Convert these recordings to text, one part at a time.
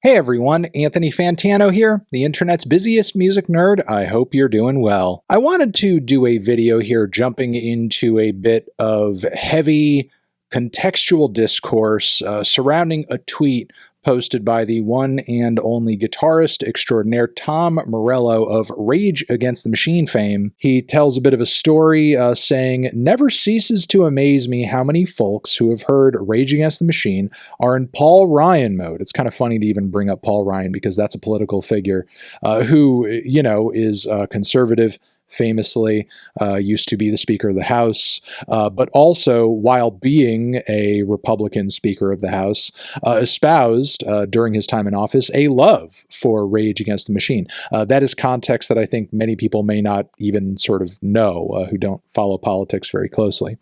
Hey everyone, Anthony Fantano here, the internet's busiest music nerd. I hope you're doing well. I wanted to do a video here jumping into a bit of heavy contextual discourse surrounding a tweet posted by the one and only guitarist extraordinaire Tom Morello of Rage Against the Machine fame. He tells a bit of a story saying, "Never ceases to amaze me how many folks who have heard Rage Against the Machine are in Paul Ryan mode." It's kind of funny to even bring up Paul Ryan because that's a political figure who, is conservative, famously used to be the Speaker of the House, but also, while being a Republican Speaker of the House, espoused during his time in office a love for Rage Against the Machine. That is context that I think many people may not even sort of know who don't follow politics very closely.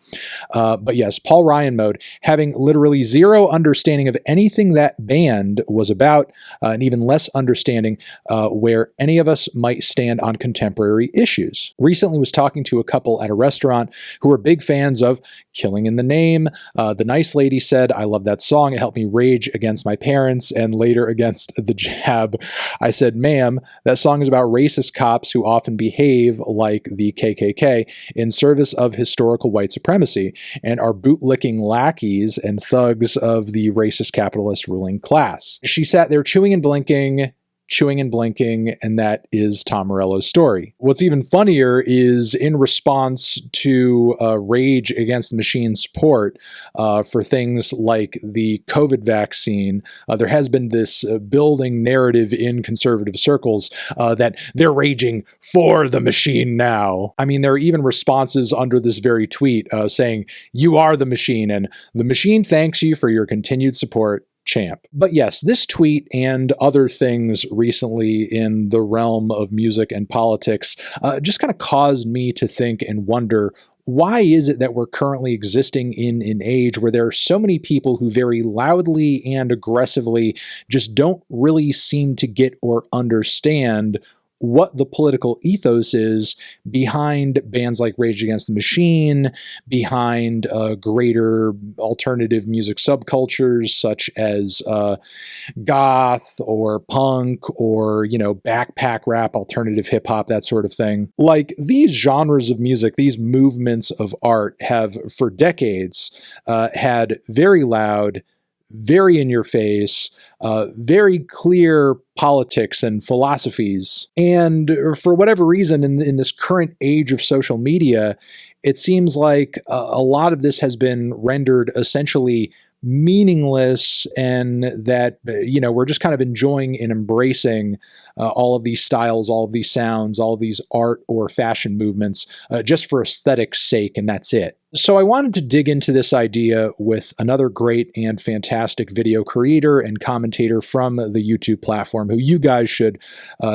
But yes, Paul Ryan mode, having literally zero understanding of anything that band was about, and even less understanding where any of us might stand on contemporary issues. Recently was talking to a couple at a restaurant who were big fans of Killing in the Name. The nice lady said, "I love that song. It helped me rage against my parents and later against the jab." I said, "Ma'am, that song is about racist cops who often behave like the KKK in service of historical white supremacy and are bootlicking lackeys and thugs of the racist capitalist ruling class." She sat there chewing and blinking, and that is Tom Morello's story. What's even funnier is in response to Rage Against the Machine support for things like the COVID vaccine, there has been this building narrative in conservative circles that they're raging for the machine now. I mean, there are even responses under this very tweet saying, "You are the machine, and the machine thanks you for your continued support, champ." But yes, this tweet and other things recently in the realm of music and politics just kind of caused me to think and wonder, why is it that we're currently existing in an age where there are so many people who very loudly and aggressively just don't really seem to get or understand what the political ethos is behind bands like Rage Against the Machine, behind greater alternative music subcultures such as goth or punk or, backpack rap, alternative hip hop, that sort of thing. Like, these genres of music, these movements of art have for decades had very loud, very in your face, very clear politics and philosophies. And for whatever reason, in this current age of social media, it seems like a lot of this has been rendered essentially meaningless, and that, we're just kind of enjoying and embracing all of these styles, all of these sounds, all of these art or fashion movements just for aesthetic's sake, and that's it. So I wanted to dig into this idea with another great and fantastic video creator and commentator from the YouTube platform, who you guys should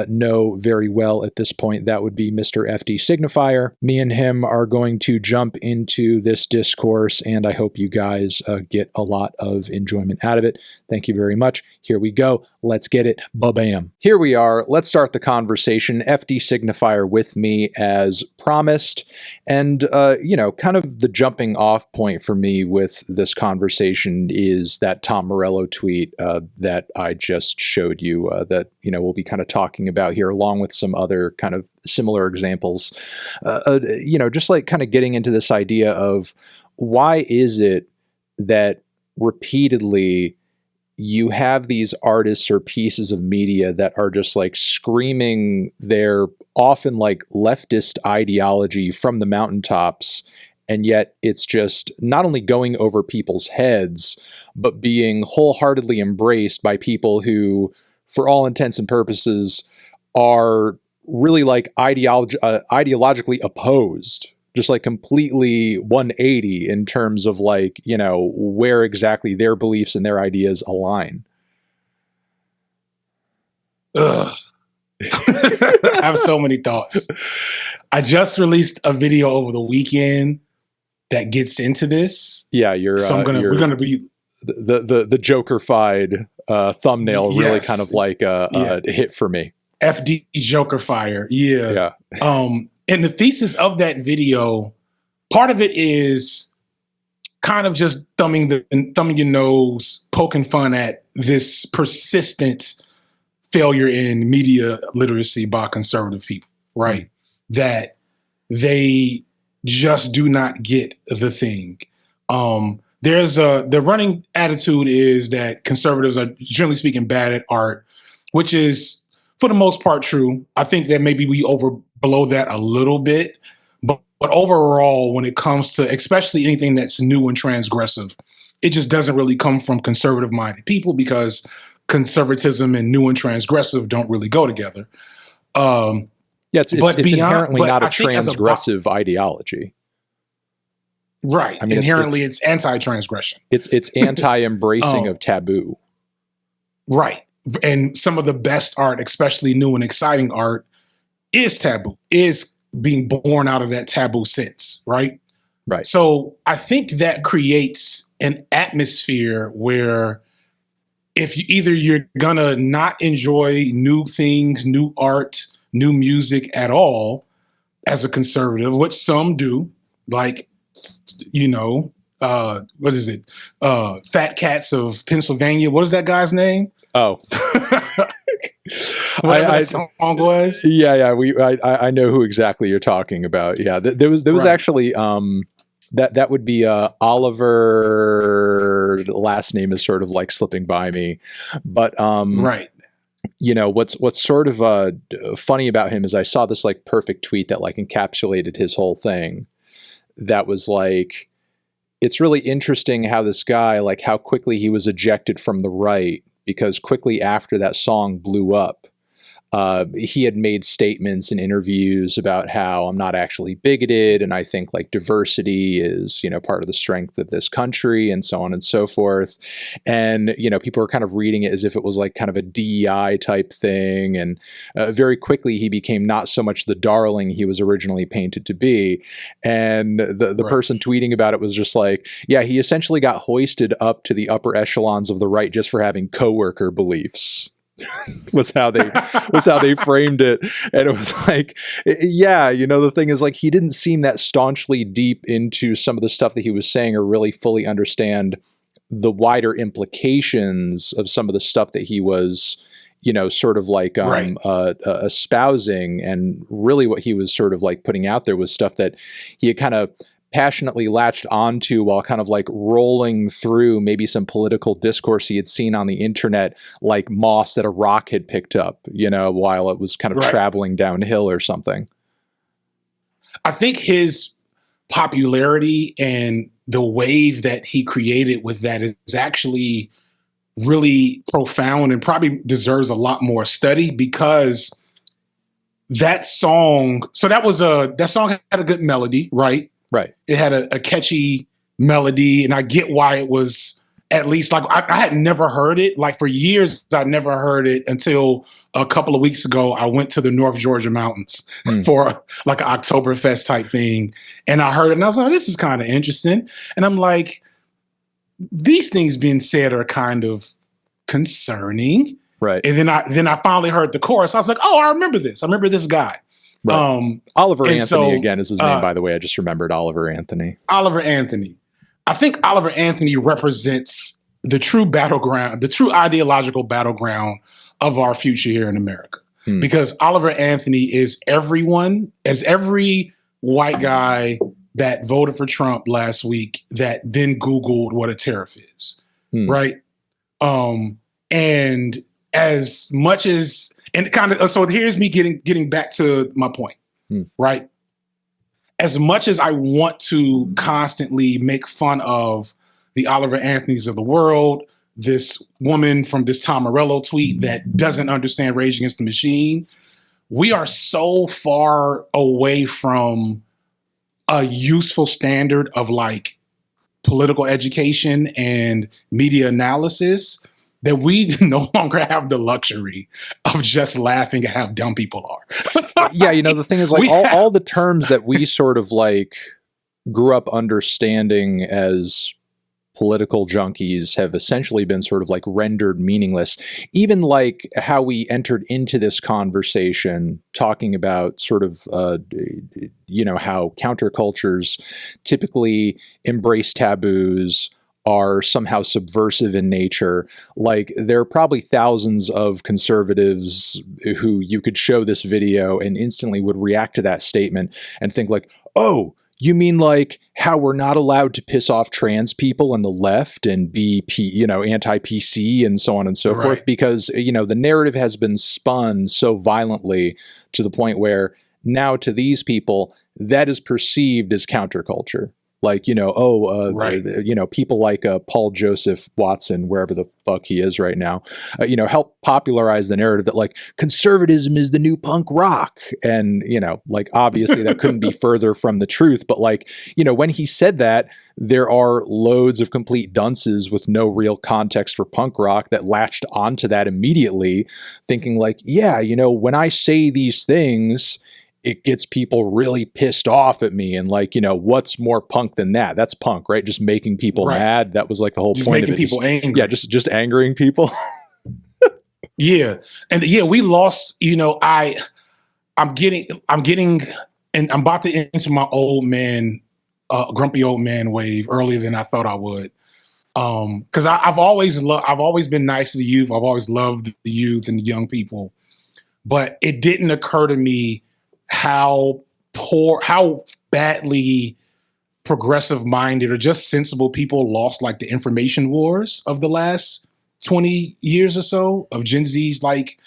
know very well at this point. That would be Mr. FD Signifier. Me and him are going to jump into this discourse, and I hope you guys get a lot of enjoyment out of it. Thank you very much. Here we go. Let's get it. Ba-bam. Here we are. Let's start the conversation. FD Signifier with me as promised. And, kind of the jumping off point for me with this conversation is that Tom Morello tweet that I just showed you that, we'll be kind of talking about here, along with some other kind of similar examples. Just like kind of getting into this idea of, why is it that repeatedly you have these artists or pieces of media that are just like screaming their often like leftist ideology from the mountaintops, and yet it's just not only going over people's heads, but being wholeheartedly embraced by people who, for all intents and purposes, are really like ideologically opposed, just like completely 180 in terms of like, where exactly their beliefs and their ideas align. Ugh. I have so many thoughts. I just released a video over the weekend that gets into this. Yeah, we're gonna be the Joker-fied thumbnail. Yes. Really kind of like a hit for me. FD Joker Fire. Yeah. And the thesis of that video, part of it is kind of just thumbing your nose, poking fun at this persistent failure in media literacy by conservative people, right? That they just do not get the thing. The running attitude is that conservatives are, generally speaking, bad at art, which is for the most part true. I think that maybe we blow that a little bit, but overall, when it comes to especially anything that's new and transgressive, it just doesn't really come from conservative-minded people, because conservatism and new and transgressive don't really go together. It's inherently not a transgressive ideology. Right. I mean, inherently, it's anti-transgression. It's anti-embracing of taboo. Right. And some of the best art, especially new and exciting art, is taboo, is being born out of that taboo sense, right? Right. So I think that creates an atmosphere where if you're gonna not enjoy new things, new art, new music at all as a conservative, which some do, like, what is it? Fat Cats of Pennsylvania. What is that guy's name? Oh. Whatever that song was. Yeah. I know who exactly you're talking about. Yeah. There was actually, that would be Oliver. The last name is sort of like slipping by me, but right. What's sort of funny about him is I saw this like perfect tweet that like encapsulated his whole thing. That was like, it's really interesting how this guy, like how quickly he was ejected from the right, because quickly after that song blew up, he had made statements in interviews about how I'm not actually bigoted, and I think like diversity is, part of the strength of this country, and so on and so forth. And, people were kind of reading it as if it was like kind of a DEI type thing. And very quickly he became not so much the darling he was originally painted to be. And the right. person tweeting about it was just like, yeah, he essentially got hoisted up to the upper echelons of the right just for having coworker beliefs. was how they framed it. And it was like, yeah, the thing is like, he didn't seem that staunchly deep into some of the stuff that he was saying, or really fully understand the wider implications of some of the stuff that he was, sort of like right. espousing. And really what he was sort of like putting out there was stuff that he had kind of passionately latched onto while kind of like rolling through maybe some political discourse he had seen on the internet, like moss that a rock had picked up, while it was kind of right. traveling downhill or something. I think his popularity and the wave that he created with that is actually really profound and probably deserves a lot more study, because that song, that song had a good melody, right? Right. It had a catchy melody, and I get why it was, at least like I had never heard it. Like for years, I'd never heard it until a couple of weeks ago. I went to the North Georgia mountains for like an Oktoberfest type thing. And I heard it and I was like, this is kind of interesting. And I'm like, these things being said are kind of concerning. Right. And then I finally heard the chorus. I was like, oh, I remember this. I remember this guy. Right. Oliver Anthony again is his name, by the way. I just remembered Oliver Anthony. Oliver Anthony. I think Oliver Anthony represents the true battleground, the true ideological battleground of our future here in America. Because Oliver Anthony is every white guy that voted for Trump last week that then Googled what a tariff is. Right. And as much as, and kind of, so here's me getting back to my point, right? As much as I want to constantly make fun of the Oliver Anthonys of the world, this woman from this Tom Morello tweet that doesn't understand Rage Against the Machine, we are so far away from a useful standard of like political education and media analysis that we no longer have the luxury of just laughing at how dumb people are. Yeah, the thing is like all the terms that we sort of like grew up understanding as political junkies have essentially been sort of like rendered meaningless. Even like how we entered into this conversation talking about sort of, how countercultures typically embrace taboos, are somehow subversive in nature. Like, there are probably thousands of conservatives who you could show this video and instantly would react to that statement and think like, oh, you mean like how we're not allowed to piss off trans people on the left and be, anti-PC and so on and so forth? Because, the narrative has been spun so violently to the point where now to these people, that is perceived as counterculture. Like, people like Paul Joseph Watson, wherever the fuck he is right now, help popularize the narrative that like conservatism is the new punk rock. And, obviously that couldn't be further from the truth. But like, when he said that, there are loads of complete dunces with no real context for punk rock that latched onto that immediately, thinking like, yeah, when I say these things, it gets people really pissed off at me. And like, what's more punk than that? That's punk, right? Just making people mad. That was like the whole point of it. Just making people angry. Yeah, just angering people. Yeah. And yeah, we lost, I'm getting, and I'm about to enter my old man, grumpy old man wave earlier than I thought I would. Cause I've always been nice to the youth. I've always loved the youth and the young people, but it didn't occur to me how badly progressive minded or just sensible people lost like the information wars of the last 20 years or so of Gen Z's like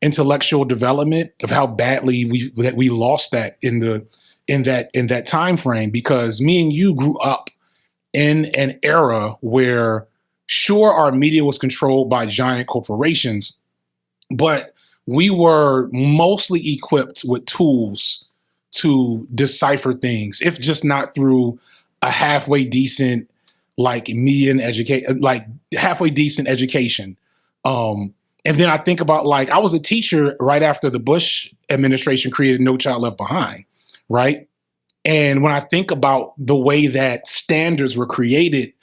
intellectual development, of how badly we lost that in that time frame. Because me and you grew up in an era where sure, our media was controlled by giant corporations, but we were mostly equipped with tools to decipher things, if just not through a halfway decent, like halfway decent education. And then I think about like, I was a teacher right after the Bush administration created No Child Left Behind, right? And when I think about the way that standards were created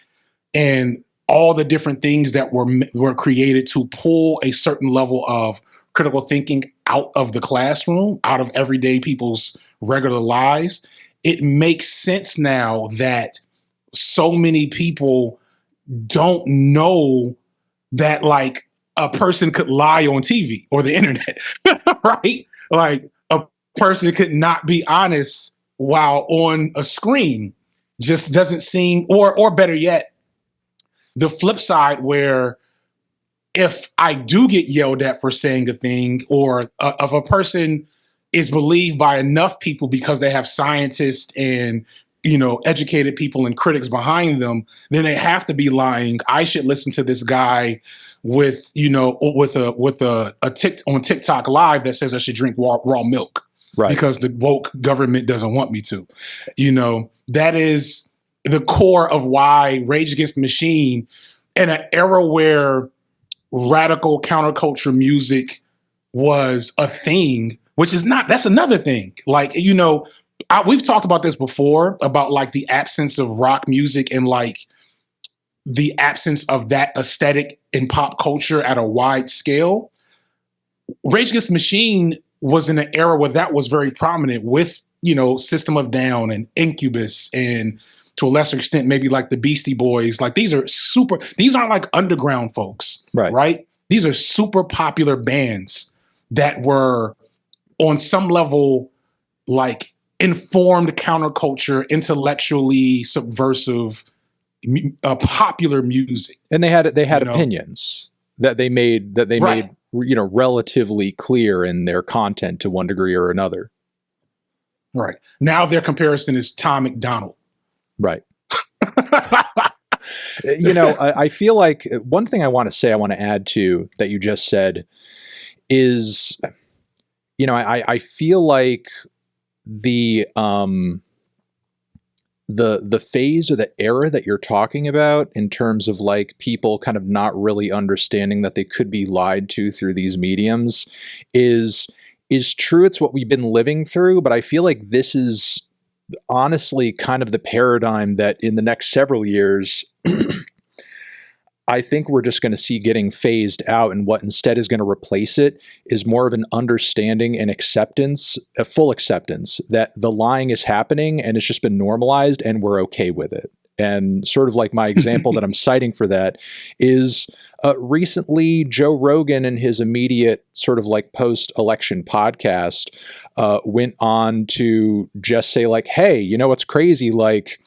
and all the different things that were created to pull a certain level of critical thinking out of the classroom, out of everyday people's regular lives, it makes sense now that so many people don't know that like a person could lie on TV or the internet, right? Like a person could not be honest while on a screen. Just doesn't seem, or better yet, the flip side where if I do get yelled at for saying a thing, or if a person is believed by enough people because they have scientists and educated people and critics behind them, then they have to be lying. I should listen to this guy with a tick on TikTok live that says I should drink raw milk, right? Because the woke government doesn't want me to. That is the core of why Rage Against the Machine, in an era where radical counterculture music was a thing, which is not, that's another thing. Like, we've talked about this before, about like the absence of rock music and like the absence of that aesthetic in pop culture at a wide scale. Rage Against the Machine was in an era where that was very prominent with, System of a Down and Incubus, and to a lesser extent, maybe like the Beastie Boys. Like these aren't like underground folks, right? These are super popular bands that were on some level like informed counterculture, intellectually subversive, popular music. And they had opinions that they made relatively clear in their content to one degree or another. Right. Now their comparison is Tom McDonald. Right. I feel like one thing I want to add to that you just said is, I feel like the phase or the era that you're talking about in terms of like people kind of not really understanding that they could be lied to through these mediums is true. It's what we've been living through, but I feel like this is honestly kind of the paradigm that in the next several years, I think we're just going to see getting phased out, and what instead is going to replace it is more of an understanding and acceptance, a full acceptance that the lying is happening and it's just been normalized and we're okay with it. And sort of like my example that I'm citing for that is recently Joe Rogan in his immediate sort of like post-election podcast went on to just say like, hey, you know what's crazy? Like,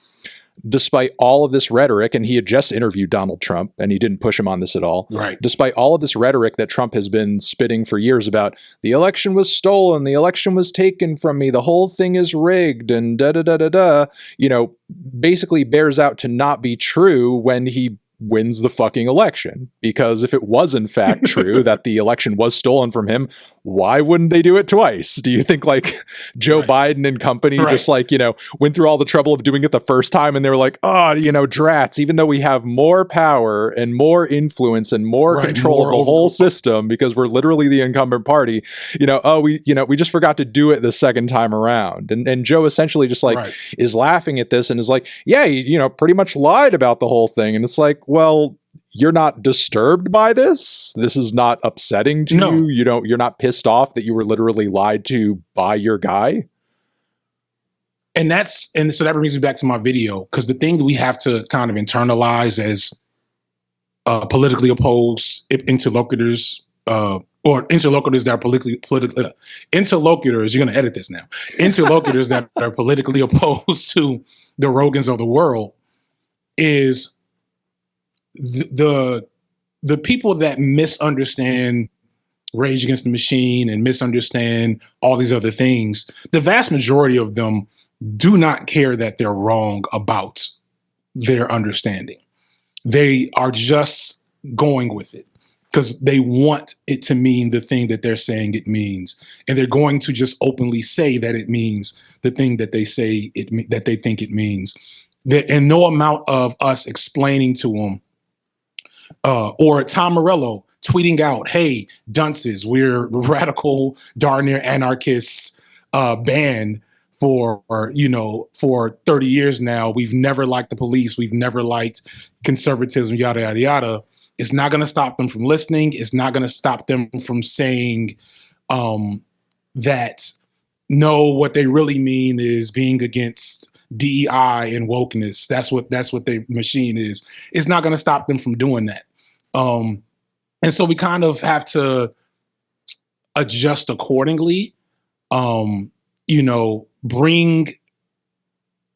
despite all of this rhetoric, and he had just interviewed Donald Trump and he didn't push him on this at all. Right. Despite all of this rhetoric that Trump has been spitting for years about the election was stolen, the election was taken from me, the whole thing is rigged and da da da da da, you know, basically bears out to not be true when he wins the fucking election. Because if it was in fact true that the election was stolen from him, why wouldn't they do it twice? Do you think like Joe Biden and company just like, you know, went through all the trouble of doing it the first time and they were like, oh, you know, drats, even though we have more power and more influence and more control of the whole system because we're literally the incumbent party, you know, oh, we just forgot to do it the second time around. And Joe essentially just like is laughing at this and is like, yeah, you know, pretty much lied about the whole thing. And it's like, well, you're not disturbed by this. This is not upsetting to you. You're not pissed off that you were literally lied to by your guy. And so that brings me back to my video, because the thing that we have to kind of internalize as politically opposed interlocutors, or interlocutors that are politically interlocutors. You're going to edit this now. Interlocutors that are politically opposed to the Rogans of the world is the people that misunderstand Rage Against the Machine and misunderstand all these other things. The vast majority of them do not care that they're wrong about their understanding. They are just going with it because they want it to mean the thing that they're saying it means. And they're going to just openly say that it means the thing that they say that they think it means. And no amount of us explaining to them, or Tom Morello tweeting out, hey, dunces, we're radical, darn near anarchists band for 30 years now. We've never liked the police. We've never liked conservatism, yada, yada, yada. It's not going to stop them from listening. It's not going to stop them from saying that, no, what they really mean is being against DEI and wokeness. That's what their machine is. It's not going to stop them from doing that. And so we kind of have to adjust accordingly, bring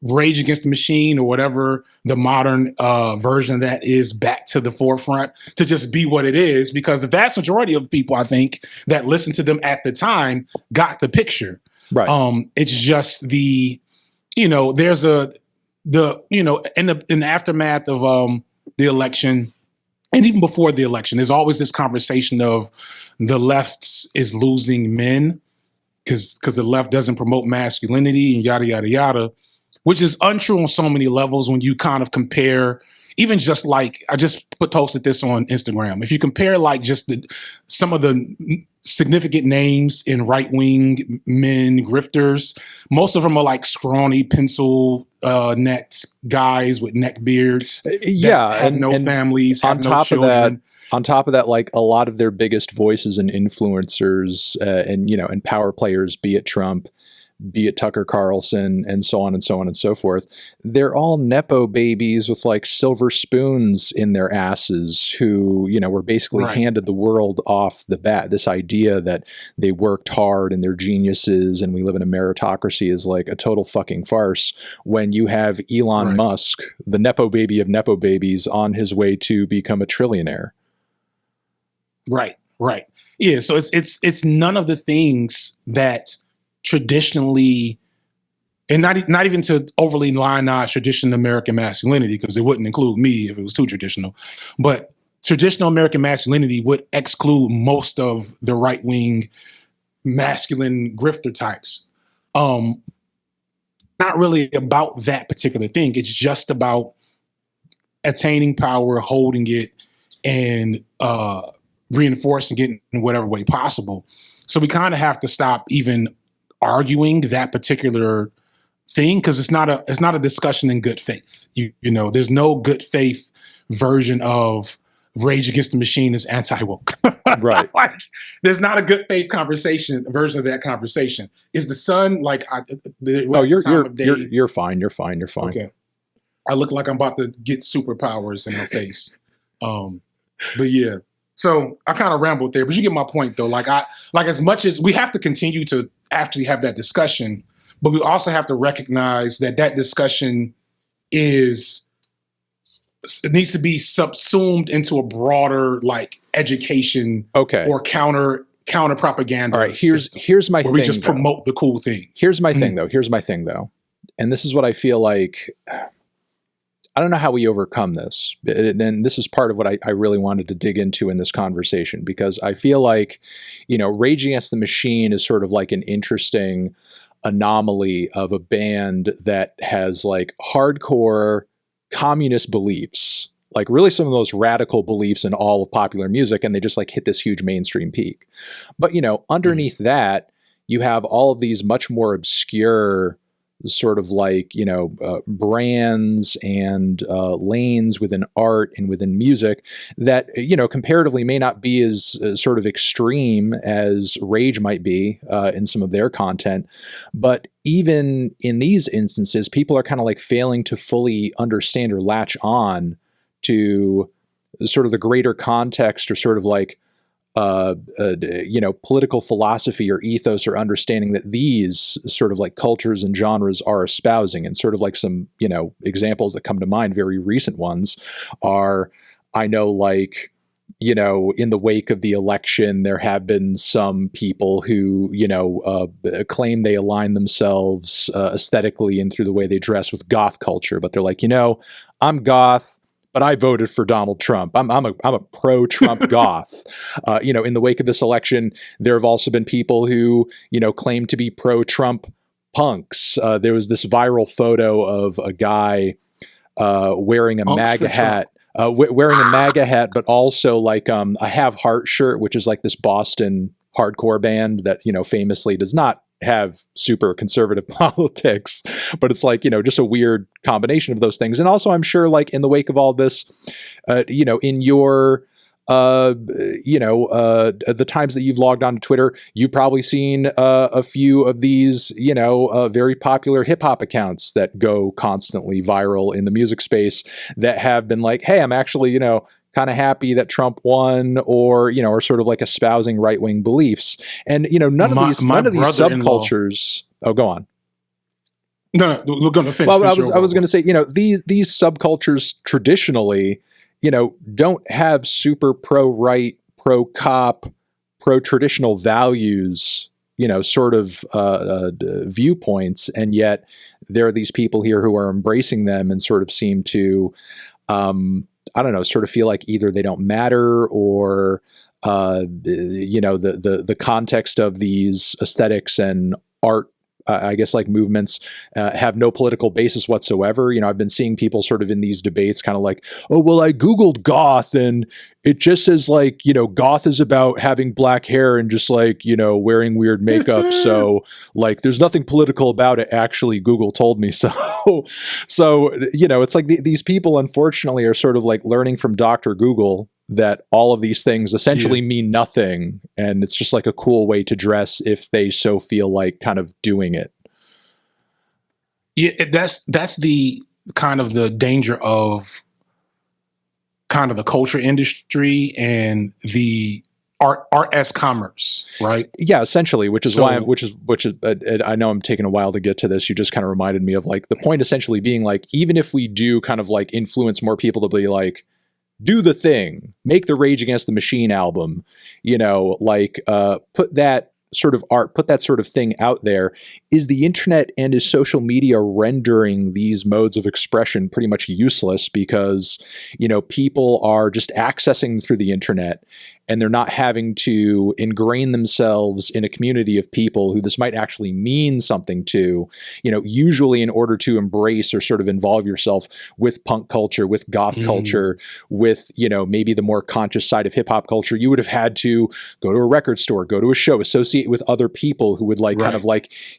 Rage Against the Machine or whatever the modern version of that is back to the forefront to just be what it is, because the vast majority of people, I think, that listened to them at the time got the picture. Right. It's just there's in the aftermath of the election, and even before the election, there's always this conversation of the left is losing men because the left doesn't promote masculinity and yada, yada, yada, which is untrue on so many levels when you kind of compare, even just like, I just posted this on Instagram. If you compare like just some of the significant names in right-wing men grifters, most of them are like scrawny pencil necked guys with neck beards. Have no families, have no children. On top of that, like a lot of their biggest voices and influencers and power players, be it Trump, be it Tucker Carlson, and so on and so on and so forth, they're all Nepo babies with like silver spoons in their asses who, were basically handed the world off the bat. This idea that they worked hard and they're geniuses and we live in a meritocracy is like a total fucking farce when you have Elon Musk, the Nepo baby of Nepo babies, on his way to become a trillionaire. Right. Yeah. So it's none of the things that traditionally, and not even to overly lionize traditional American masculinity, because it wouldn't include me if it was too traditional, but traditional American masculinity would exclude most of the right-wing masculine grifter types. Not really about that particular thing. It's just about attaining power, holding it, and reinforcing it in whatever way possible. So we kind of have to stop even arguing that particular thing because it's not a discussion in good faith. You know, there's no good faith version of Rage Against the Machine is anti-woke. Right. Like, there's not a good faith version of that conversation. Is the sun like? You're fine. You're fine. You're fine. Okay. I look like I'm about to get superpowers in my face. But yeah. So I kind of rambled there, but you get my point though. Like as much as we have to continue to actually have that discussion, but we also have to recognize that discussion needs to be subsumed into a broader like education or counter propaganda. All right, here's my thing. We just promote the cool thing. Here's my thing though. And this is what I feel like. I don't know how we overcome this. And this is part of what I really wanted to dig into in this conversation, because I feel like, you know, Rage Against the Machine is sort of like an interesting anomaly of a band that has like hardcore communist beliefs, like really some of those radical beliefs in all of popular music, and they just like hit this huge mainstream peak. But, you know, underneath that, you have all of these much more obscure sort of like, you know, brands and lanes within art and within music that, you know, comparatively may not be as sort of extreme as Rage might be in some of their content. But even in these instances, people are kind of like failing to fully understand or latch on to sort of the greater context or sort of like, you know, political philosophy or ethos or understanding that these sort of like cultures and genres are espousing. And sort of like some, you know, examples that come to mind, very recent ones are, I know, like, you know, in the wake of the election, there have been some people who, you know, claim they align themselves aesthetically and through the way they dress with goth culture, but they're like, you know, I'm goth, but I voted for Donald Trump. I'm a pro-Trump goth. You know, in the wake of this election, there have also been people who, you know, claim to be pro-Trump punks. There was this viral photo of a guy wearing a MAGA hat. Wearing a MAGA hat, but also like a Have Heart shirt, which is like this Boston hardcore band that, you know, famously does not have super conservative politics, but it's like, you know, just a weird combination of those things. And also, I'm sure, like, in the wake of all this, you know, in your, you know, the times that you've logged on to Twitter, you've probably seen a few of these, you know, very popular hip hop accounts that go constantly viral in the music space that have been like, hey, I'm actually, you know, kind of happy that Trump won, or, you know, or sort of like espousing right-wing beliefs. And, you know, none of these subcultures. Oh, go on. No, we're going to finish. Well, I was going to say, you know, these subcultures traditionally, you know, don't have super pro-right, pro-cop, pro-traditional values, you know, sort of viewpoints. And yet there are these people here who are embracing them and sort of seem to, I don't know, sort of feel like either they don't matter or, you know, the context of these aesthetics and art, I guess, like movements have no political basis whatsoever. You know, I've been seeing people sort of in these debates kind of like, oh, well, I Googled goth and it just says like, you know, goth is about having black hair and just like, you know, wearing weird makeup. So like, there's nothing political about it. Actually, Google told me so. So, you know, it's like these people, unfortunately, are sort of like learning from Dr. Google that all of these things essentially mean nothing. And it's just like a cool way to dress if they so feel like kind of doing it. Yeah, that's the kind of the danger of kind of the culture industry and the art as commerce, right? Yeah, essentially, which is why I know I'm taking a while to get to this. You just kind of reminded me of like the point essentially being like, even if we do kind of like influence more people to be like, do the thing, make the Rage Against the Machine album, you know, like put that sort of art, put that sort of thing out there. Is the internet and is social media rendering these modes of expression pretty much useless because, you know, people are just accessing through the internet and they're not having to ingrain themselves in a community of people who this might actually mean something to, usually in order to embrace or sort of involve yourself with punk culture, with goth culture, with, maybe the more conscious side of hip hop culture, you would have had to go to a record store, go to a show, associate with other people who would kind of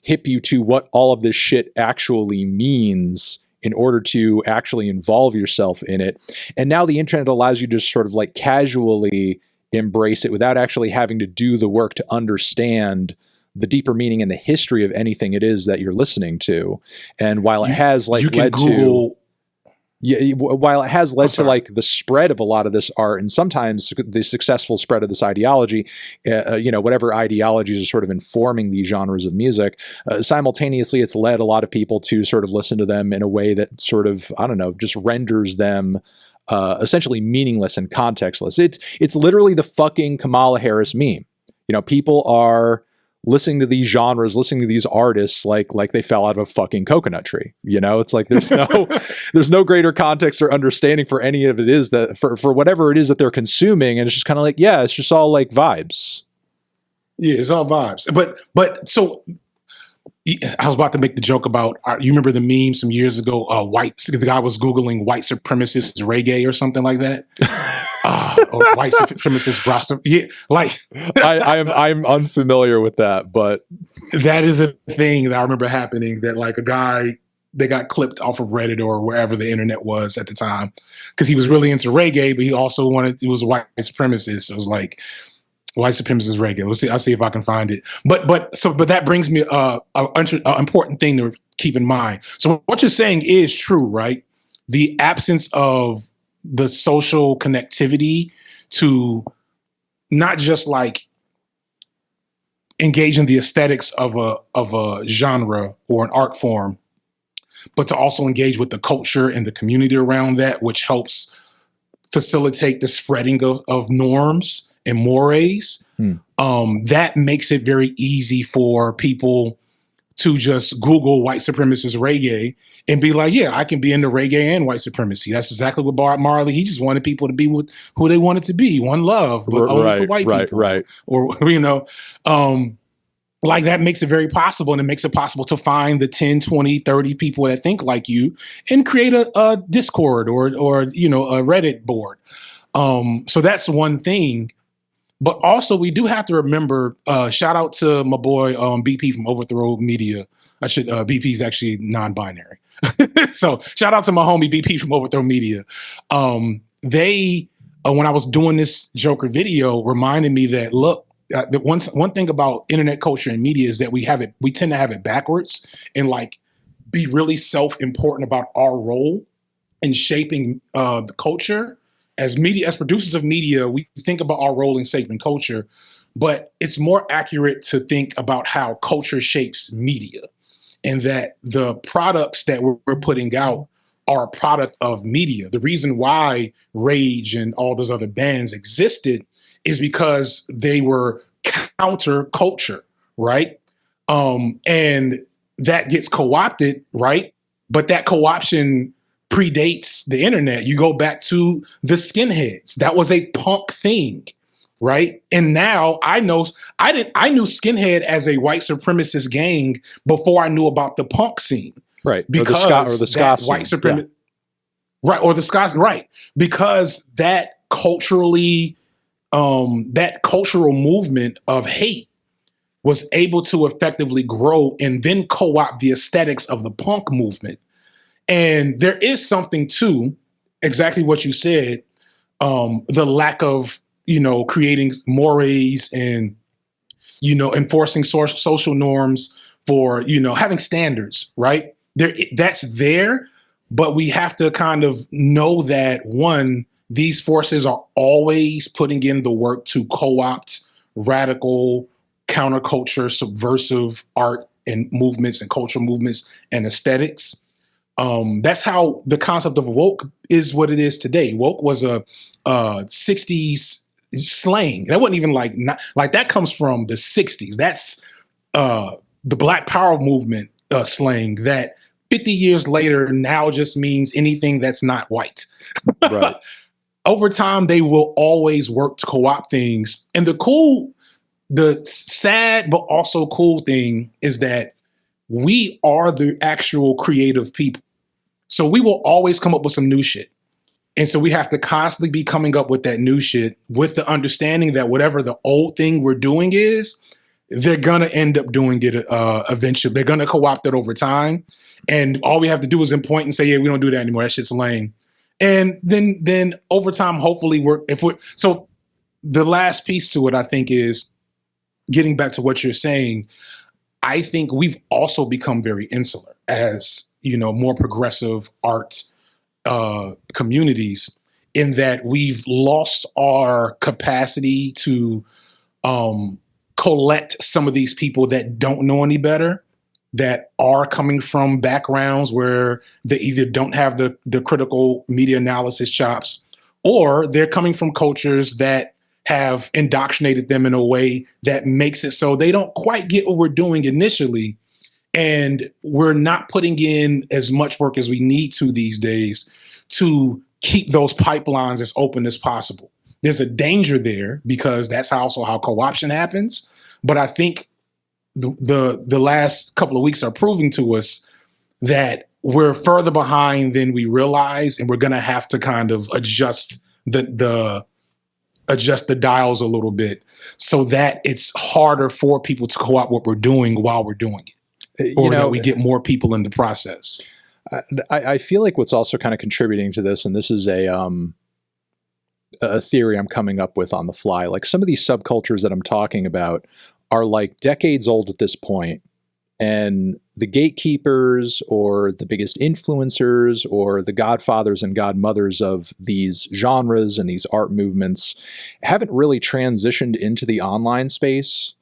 hip you to what all of this shit actually means in order to actually involve yourself in it. And now the internet allows you to sort of casually embrace it without actually having to do the work to understand the deeper meaning and the history of anything it is that you're listening to. And while it has led to the spread of a lot of this art, and sometimes the successful spread of this ideology, whatever ideologies are sort of informing these genres of music, simultaneously it's led a lot of people to sort of listen to them in a way that sort of, just renders them essentially meaningless and contextless. It's literally the fucking Kamala Harris meme. People are listening to these genres, listening to these artists like they fell out of a fucking coconut tree. It's like there's no greater context or understanding for any of it is that for whatever it is that they're consuming, and it's just kind of it's just all vibes. Yeah, it's all vibes. But so I was about to make the joke about, you remember the meme some years ago, the guy was Googling white supremacist reggae or something like that. Or white supremacist Rasta. Yeah, I'm unfamiliar with that, but that is a thing that I remember happening, that a guy, they got clipped off of Reddit or wherever the internet was at the time, because he was really into reggae, but he also he was a white supremacist. So it was white supremacist reggae. I'll see if I can find it. But that brings me an important thing to keep in mind. So what you're saying is true, right? The absence of the social connectivity to not just engage in the aesthetics of a genre or an art form, but to also engage with the culture and the community around that, which helps facilitate the spreading of norms and mores. That makes it very easy for people to just Google white supremacist reggae and be like, yeah, I can be into reggae and white supremacy. That's exactly what Bob Marley, he just wanted people to be with who they wanted to be, one love, but only for white people. Right. Or, that makes it very possible, and it makes it possible to find the 10, 20, 30 people that think like you and create a Discord or a Reddit board. So that's one thing. But also, we do have to remember, shout out to my boy BP from Overthrow Media. BP's actually non-binary. So shout out to my homie BP from Overthrow Media. They, when I was doing this Joker video, reminded me that, look, the one thing about internet culture and media is that we tend to have it backwards and be really self-important about our role in shaping the culture. As producers of media, we think about our role in shaping culture, but it's more accurate to think about how culture shapes media, and that the products that we're putting out are a product of media. The reason why Rage and all those other bands existed is because they were counter culture, right? And that gets co-opted, right? But that co-option predates the internet. You go back to the skinheads. That was a punk thing, right? And now I knew skinhead as a white supremacist gang before I knew about the punk scene. Right. Because or the ska scene. White supremacist, right, or the ska, right. Because that culturally that cultural movement of hate was able to effectively grow and then co-opt the aesthetics of the punk movement. And there is something to exactly what you said, the lack of, creating mores and, enforcing social norms for, having standards, right? That's there, but we have to kind of know that, one, these forces are always putting in the work to co-opt radical counterculture, subversive art and movements and cultural movements and aesthetics. That's how the concept of woke is what it is today. Woke was a 60s slang. That wasn't even that comes from the 60s. That's the Black Power movement slang that 50 years later now just means anything that's not white. Right. over time, they will always work to co-opt things. And the sad but also cool thing is that we are the actual creative people. So we will always come up with some new shit. And so we have to constantly be coming up with that new shit with the understanding that whatever the old thing we're doing is, they're going to end up doing it eventually. They're going to co-opt it over time. And all we have to do is point and say, yeah, we don't do that anymore. That shit's lame. And then over time, hopefully so the last piece to it, I think, is getting back to what you're saying. I think we've also become very insular as, more progressive art communities, in that we've lost our capacity to collect some of these people that don't know any better, that are coming from backgrounds where they either don't have the critical media analysis chops, or they're coming from cultures that have indoctrinated them in a way that makes it so they don't quite get what we're doing initially. And we're not putting in as much work as we need to these days to keep those pipelines as open as possible. There's a danger there, because that's also how co-option happens. But I think the last couple of weeks are proving to us that we're further behind than we realize, and we're going to have to kind of adjust the dials a little bit, so that it's harder for people to co-opt what we're doing while we're doing it, or that we get more people in the process. I feel like what's also kind of contributing to this, and this is a theory I'm coming up with on the fly, like some of these subcultures that I'm talking about are like decades old at this point, and the gatekeepers or the biggest influencers or the godfathers and godmothers of these genres and these art movements haven't really transitioned into the online space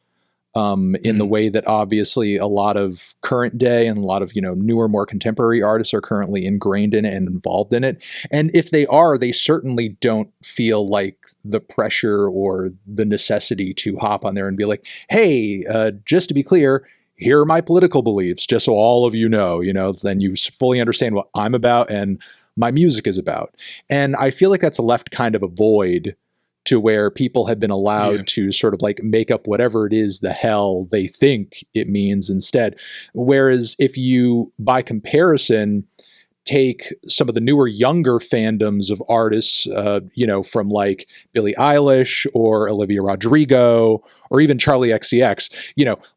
in the way that obviously a lot of current day and a lot of, newer, more contemporary artists are currently ingrained in it and involved in it. And if they are, they certainly don't feel like the pressure or the necessity to hop on there and be like, hey, just to be clear, here are my political beliefs, just so all of then you fully understand what I'm about and my music is about. And I feel like that's left kind of a void to where people have been allowed to sort of like make up whatever it is the hell they think it means instead. Whereas if you, by comparison, take some of the newer, younger fandoms of artists, from like Billie Eilish or Olivia Rodrigo or even Charlie XCX,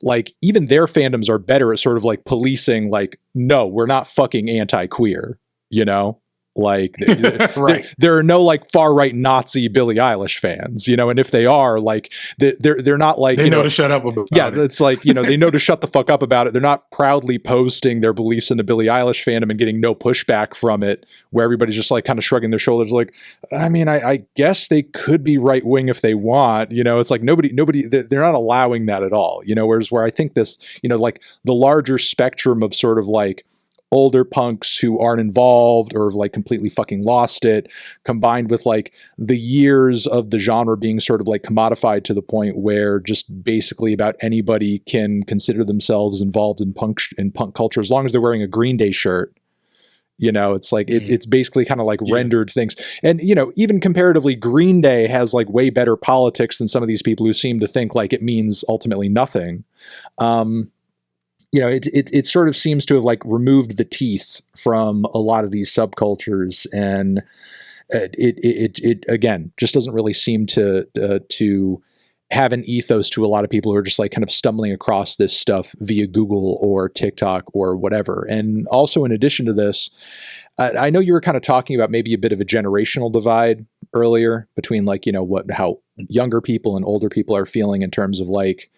like even their fandoms are better at sort of like policing, like, no, we're not fucking anti-queer, Like right. there are no like far right Nazi Billie Eilish fans, and if they are, like they're not like they know to shut up about it. It's like they know to shut the fuck up about it. They're not proudly posting their beliefs in the Billie Eilish fandom and getting no pushback from it, where everybody's just like kind of shrugging their shoulders, like, I mean, I guess they could be right wing if they want, It's like nobody they're not allowing that at all, Whereas where I think this, like the larger spectrum of sort of like older punks who aren't involved or like completely fucking lost it, combined with like the years of the genre being sort of like commodified to the point where just basically about anybody can consider themselves involved in punk culture as long as they're wearing a Green Day shirt. It's like it's basically kind of like rendered things. And even comparatively, Green Day has like way better politics than some of these people who seem to think like it means ultimately nothing. It sort of seems to have like removed the teeth from a lot of these subcultures, and it again just doesn't really seem to have an ethos to a lot of people who are just like kind of stumbling across this stuff via Google or TikTok or whatever. And also, in addition to this, I know you were kind of talking about maybe a bit of a generational divide earlier between like how younger people and older people are feeling in terms of like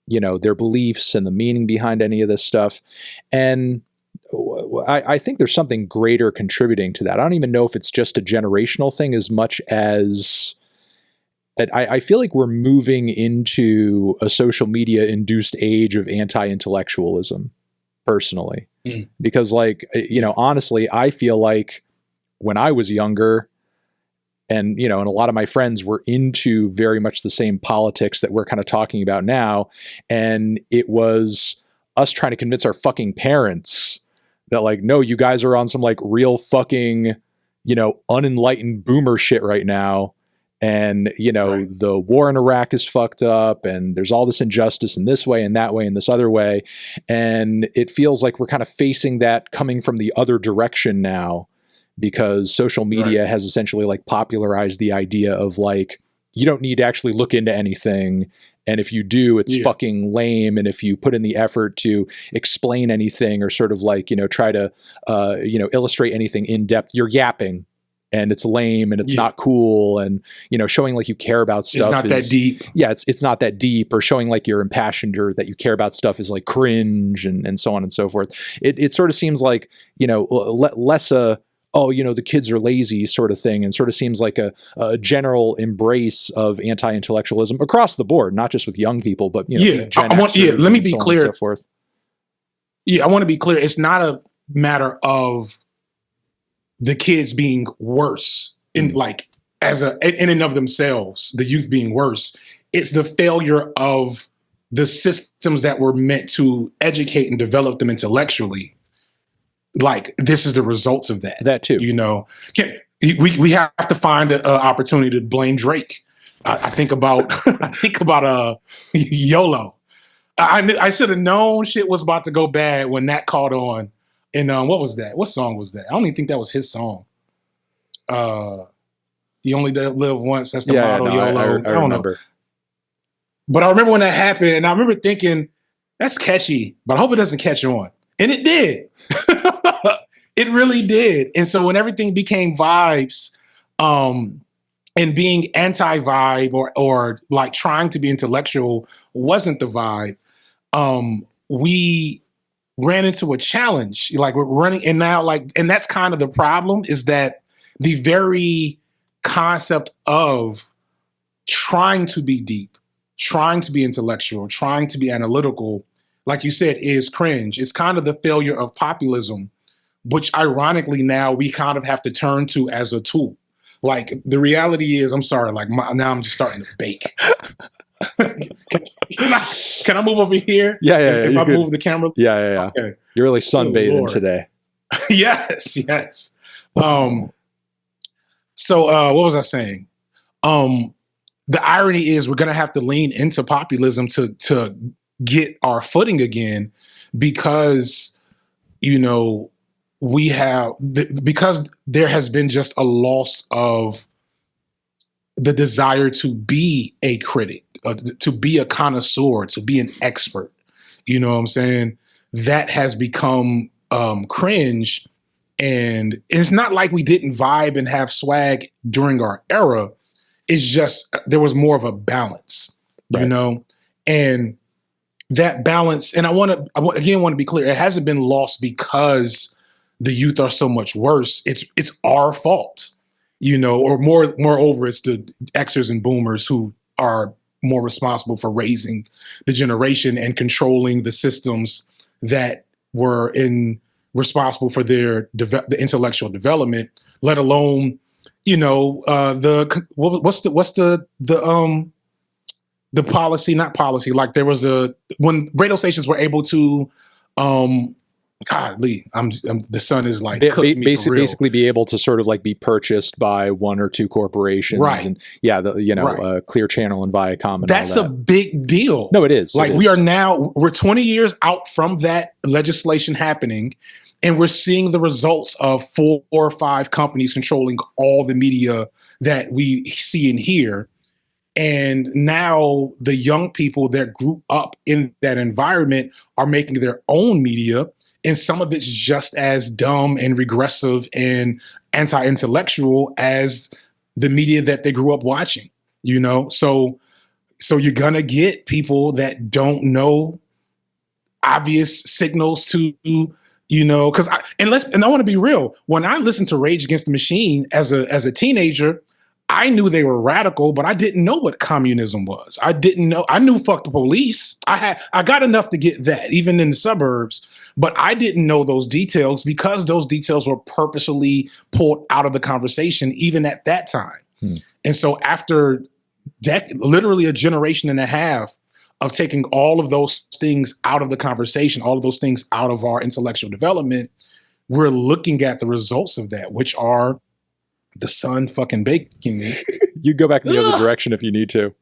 their beliefs and the meaning behind any of this stuff. And I think there's something greater contributing to that. I don't even know if it's just a generational thing as much as I feel like we're moving into a social media induced age of anti-intellectualism personally, because like, honestly, I feel like when I was younger, and, and a lot of my friends were into very much the same politics that we're kind of talking about now. And it was us trying to convince our fucking parents that like, no, you guys are on some like real fucking, unenlightened boomer shit right now. And, the war in Iraq is fucked up and there's all this injustice in this way and that way and this other way. And it feels like we're kind of facing that coming from the other direction now, because social media has essentially like popularized the idea of like, you don't need to actually look into anything. And if you do, it's fucking lame. And if you put in the effort to explain anything or sort of like, try to, illustrate anything in depth, you're yapping. And it's lame and it's not cool, and showing like you care about stuff. It's not that deep. Yeah, it's not that deep, or showing like you're impassioned or that you care about stuff is like cringe and so on and so forth. It sort of seems like less the kids are lazy sort of thing, and sort of seems like a general embrace of anti-intellectualism across the board, not just with young people, but Gen Xers let me be clear. And so forth. Yeah, I want to be clear. It's not a matter of the kids being worse in and of themselves, the youth being worse. It's the failure of the systems that were meant to educate and develop them intellectually. Like, this is the results of that. That too. We have to find an opportunity to blame Drake. I think about YOLO. I should have known shit was about to go bad when that caught on. And what was that? What song was that? I don't even think that was his song. You only live once. That's the motto. YOLO. I don't know. But I remember when that happened, and I remember thinking, that's catchy, but I hope it doesn't catch on. And it did. It really did. And so when everything became vibes, and being anti-vibe or like trying to be intellectual wasn't the vibe, we ran into a challenge. Like, we're running, and now and that's kind of the problem, is that the very concept of trying to be deep, trying to be intellectual, trying to be analytical, like you said, is cringe. It's kind of the failure of populism, which ironically now we kind of have to turn to as a tool. Like, the reality is, I'm sorry, now I'm just starting to bake. Can I move over here? Yeah. If I move the camera? Yeah. Okay. You're really sunbathing today. Yes. So what was I saying? The irony is we're going to have to lean into populism to get our footing again, because, because there has been just a loss of the desire to be a critic, to be a connoisseur, to be an expert. You know what I'm saying? That has become cringe. And it's not like we didn't vibe and have swag during our era. It's just there was more of a balance, right. And that balance. And I want to be clear. It hasn't been lost because the youth are so much worse. It's our fault, or moreover, it's the Xers and boomers who are more responsible for raising the generation and controlling the systems that were responsible for the intellectual development, let alone, the policy, not policy. Like, there was when radio stations were able to, Lee, the sun is like basically be able to sort of like be purchased by one or two corporations, right? And Clear Channel and Viacom. And that's all that. A big deal. No, it is. Like, we're 20 years out from that legislation happening, and we're seeing the results of 4 or 5 companies controlling all the media that we see and hear. And now the young people that grew up in that environment are making their own media. And some of it's just as dumb and regressive and anti-intellectual as the media that they grew up watching, So you're going to get people that don't know obvious signals to, because I want to be real. When I listened to Rage Against the Machine as a teenager, I knew they were radical, but I didn't know what communism was. I didn't know. I knew fuck the police. I got enough to get that, even in the suburbs, but I didn't know those details because those details were purposely pulled out of the conversation, even at that time. And so after literally a generation and a half of taking all of those things out of the conversation, all of those things out of our intellectual development, we're looking at the results of that, which are the sun fucking baking me. You go back in the other direction if you need to.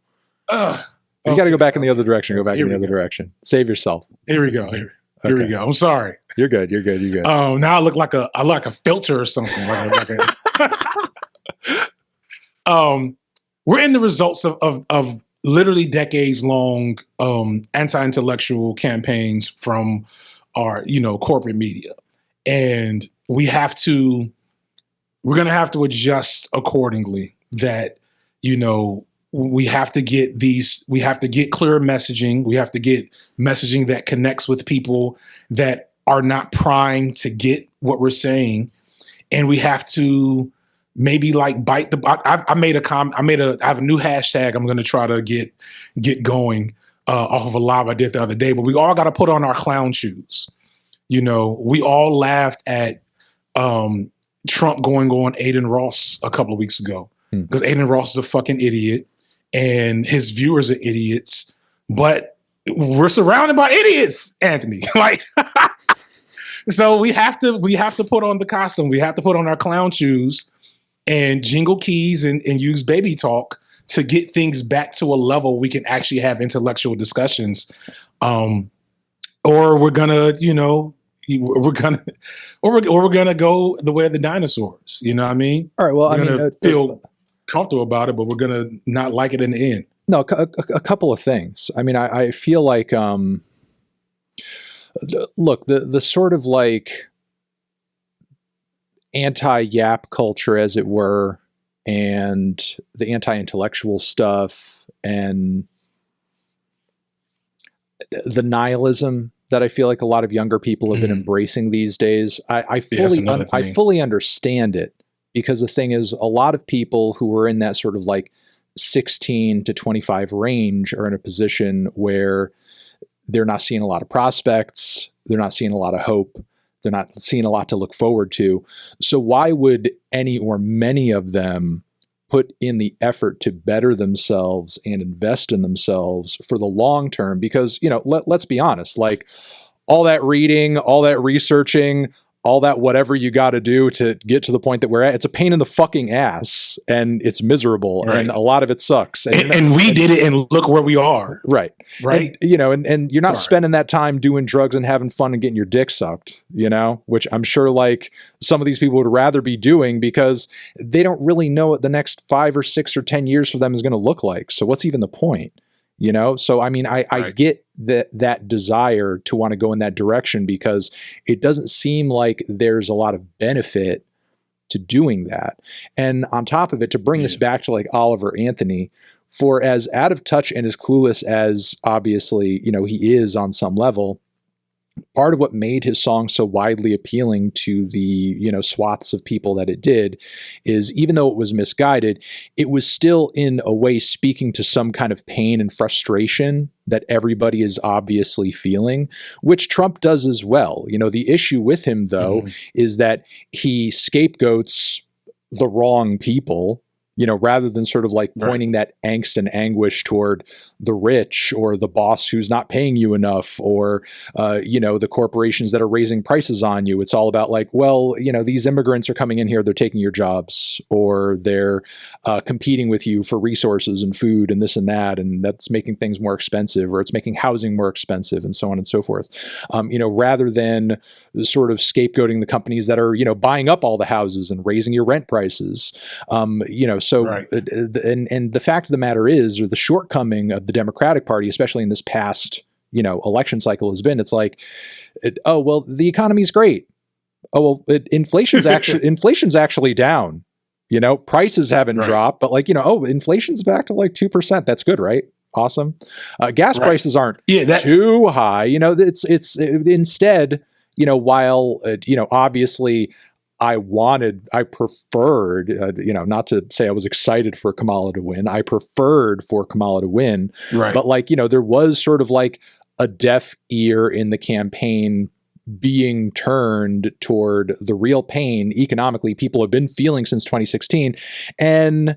You got to go back in the other direction. Go back in the other direction. Save yourself. Here we go. Here we go. I'm sorry. You're good. You're good. You're good. Now I look like a filter or something. We're in the results of literally decades long anti-intellectual campaigns from our corporate media, and we're going to have to adjust accordingly. That we have to get clear messaging. We have to get messaging that connects with people that are not primed to get what we're saying. And we have to maybe bite the, I have a new hashtag I'm going to try to get going off of a live I did the other day, but we all got to put on our clown shoes. We all laughed at Trump going on Aiden Ross a couple of weeks ago because Aiden Ross is a fucking idiot. And his viewers are idiots, but we're surrounded by idiots, Anthony. So we have to put on the costume. We have to put on our clown shoes and jingle keys and use baby talk to get things back to a level we can actually have intellectual discussions. Or we're gonna, we're gonna go the way of the dinosaurs. You know what I mean? All right. Well, feel comfortable about it, but we're gonna not like it in the end. No, a couple of things. I mean, I feel like, look, the sort of anti-yap culture, as it were, and the anti-intellectual stuff, and the nihilism that I feel like a lot of younger people have been embracing these days. I fully understand it. Because the thing is, a lot of people who are in that sort of 16 to 25 range are in a position where they're not seeing a lot of prospects. They're not seeing a lot of hope. They're not seeing a lot to look forward to. So why would any or many of them put in the effort to better themselves and invest in themselves for the long term? Because, let's be honest, all that reading, all that researching, all that whatever you got to do to get to the point that we're at, it's a pain in the fucking ass, and it's miserable, right. And a lot of it sucks. And we did it, and look where we are. Right. Right. And you're not spending that time doing drugs and having fun and getting your dick sucked, which I'm sure some of these people would rather be doing because they don't really know what the next 5 or 6 or 10 years for them is going to look like. So what's even the point? So I mean, I get that desire to want to go in that direction because it doesn't seem like there's a lot of benefit to doing that. And on top of it, to bring this back to Oliver Anthony, for as out of touch and as clueless as obviously, he is on some level, part of what made his song so widely appealing to the, swaths of people that it did is even though it was misguided, it was still in a way speaking to some kind of pain and frustration that everybody is obviously feeling, which Trump does as well. The issue with him, though, is that he scapegoats the wrong people, rather than sort of pointing that angst and anguish toward the rich or the boss who's not paying you enough or, the corporations that are raising prices on you. It's all about these immigrants are coming in here, they're taking your jobs, or they're competing with you for resources and food and this and that, and that's making things more expensive, or it's making housing more expensive, and so on and so forth. Rather than sort of scapegoating the companies that are, buying up all the houses and raising your rent prices, and the fact of the matter is, or the shortcoming of the Democratic Party, especially in this past, election cycle has been, it's the economy's great. Oh, well, inflation's actually down. Prices haven't dropped, but inflation's back to 2%. That's good, right? Awesome. Gas prices aren't too high. It's instead, while, obviously I preferred, not to say I was excited for Kamala to win. I preferred for Kamala to win. Right. But there was sort of a deaf ear in the campaign being turned toward the real pain economically people have been feeling since 2016. And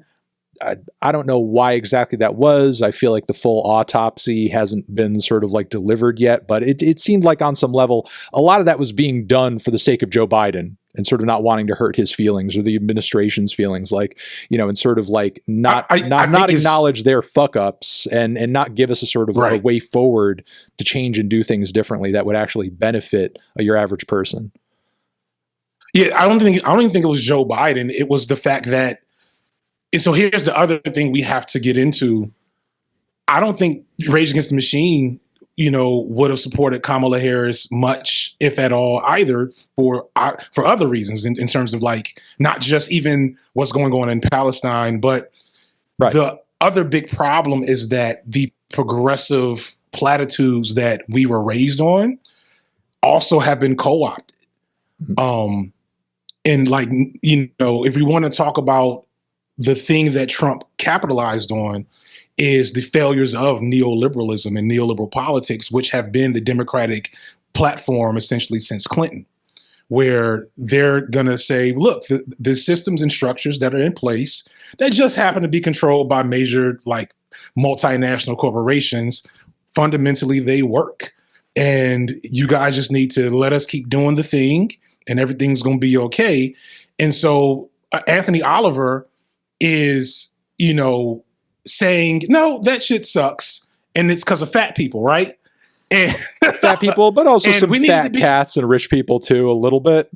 I don't know why exactly that was. I feel like the full autopsy hasn't been sort of delivered yet, but it seemed like on some level, a lot of that was being done for the sake of Joe Biden and sort of not wanting to hurt his feelings or the administration's feelings, like, and sort of like not acknowledge their fuck ups and not give us a sort of a way forward to change and do things differently that would actually benefit your average person. Yeah, I don't even think it was Joe Biden. It was the fact that, and so here's the other thing we have to get into. I don't think Rage Against the Machine, would have supported Kamala Harris much, if at all, either for other reasons in terms of like not just even what's going on in Palestine, but the other big problem is that the progressive platitudes that we were raised on also have been co-opted. And like, if we want to talk about the thing that Trump capitalized on is the failures of neoliberalism and neoliberal politics, which have been the Democratic platform essentially since Clinton, where they're going to say, look, the systems and structures that are in place that just happen to be controlled by major like multinational corporations, fundamentally they work. And you guys just need to let us keep doing the thing and everything's going to be okay. And so Anthony Oliver is, saying, no, that shit sucks. And it's because of fat people, right? And fat people, but also some fat cats and rich people too, a little bit.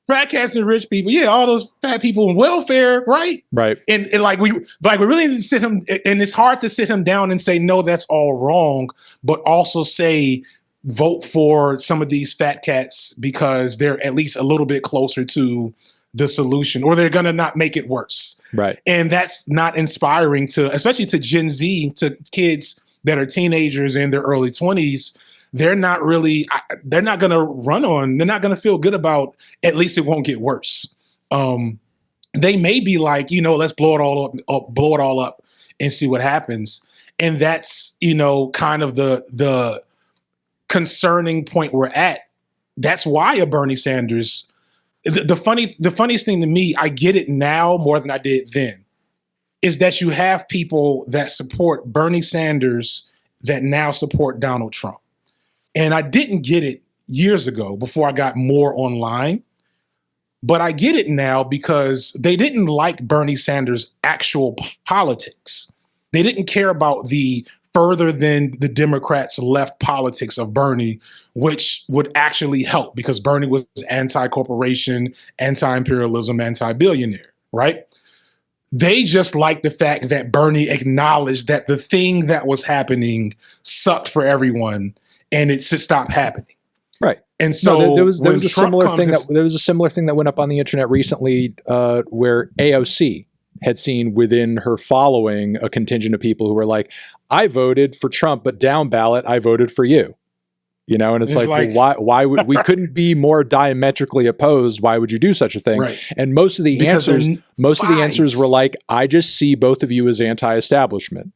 Fat cats and rich people. Yeah, all those fat people in welfare, right? Right. And we really need to sit him, and it's hard to sit him down and say, no, that's all wrong, but also say, vote for some of these fat cats because they're at least a little bit closer to the solution, or they're going to not make it worse. Right. And that's not inspiring especially to Gen Z, to kids that are teenagers in their early 20s. They're not going to feel good about, at least it won't get worse. They may be like, let's blow it all up and see what happens. And that's, kind of the concerning point we're at. That's why a Bernie Sanders, the funniest thing to me, I get it now more than I did then, is that you have people that support Bernie Sanders that now support Donald Trump. And I didn't get it years ago before I got more online, but I get it now because they didn't like Bernie Sanders' actual politics. They didn't care about the further than the Democrats' left politics of Bernie, which would actually help because Bernie was anti-corporation, anti-imperialism, anti-billionaire, right? They just liked the fact that Bernie acknowledged that the thing that was happening sucked for everyone and it should stop happening. Right. And so there was a similar thing that went up on the internet recently where AOC had seen within her following a contingent of people who were like, I voted for Trump, but down ballot, I voted for you. And it's like well, why would we couldn't be more diametrically opposed? Why would you do such a thing? Right. And most of the answers were like, I just see both of you as anti-establishment,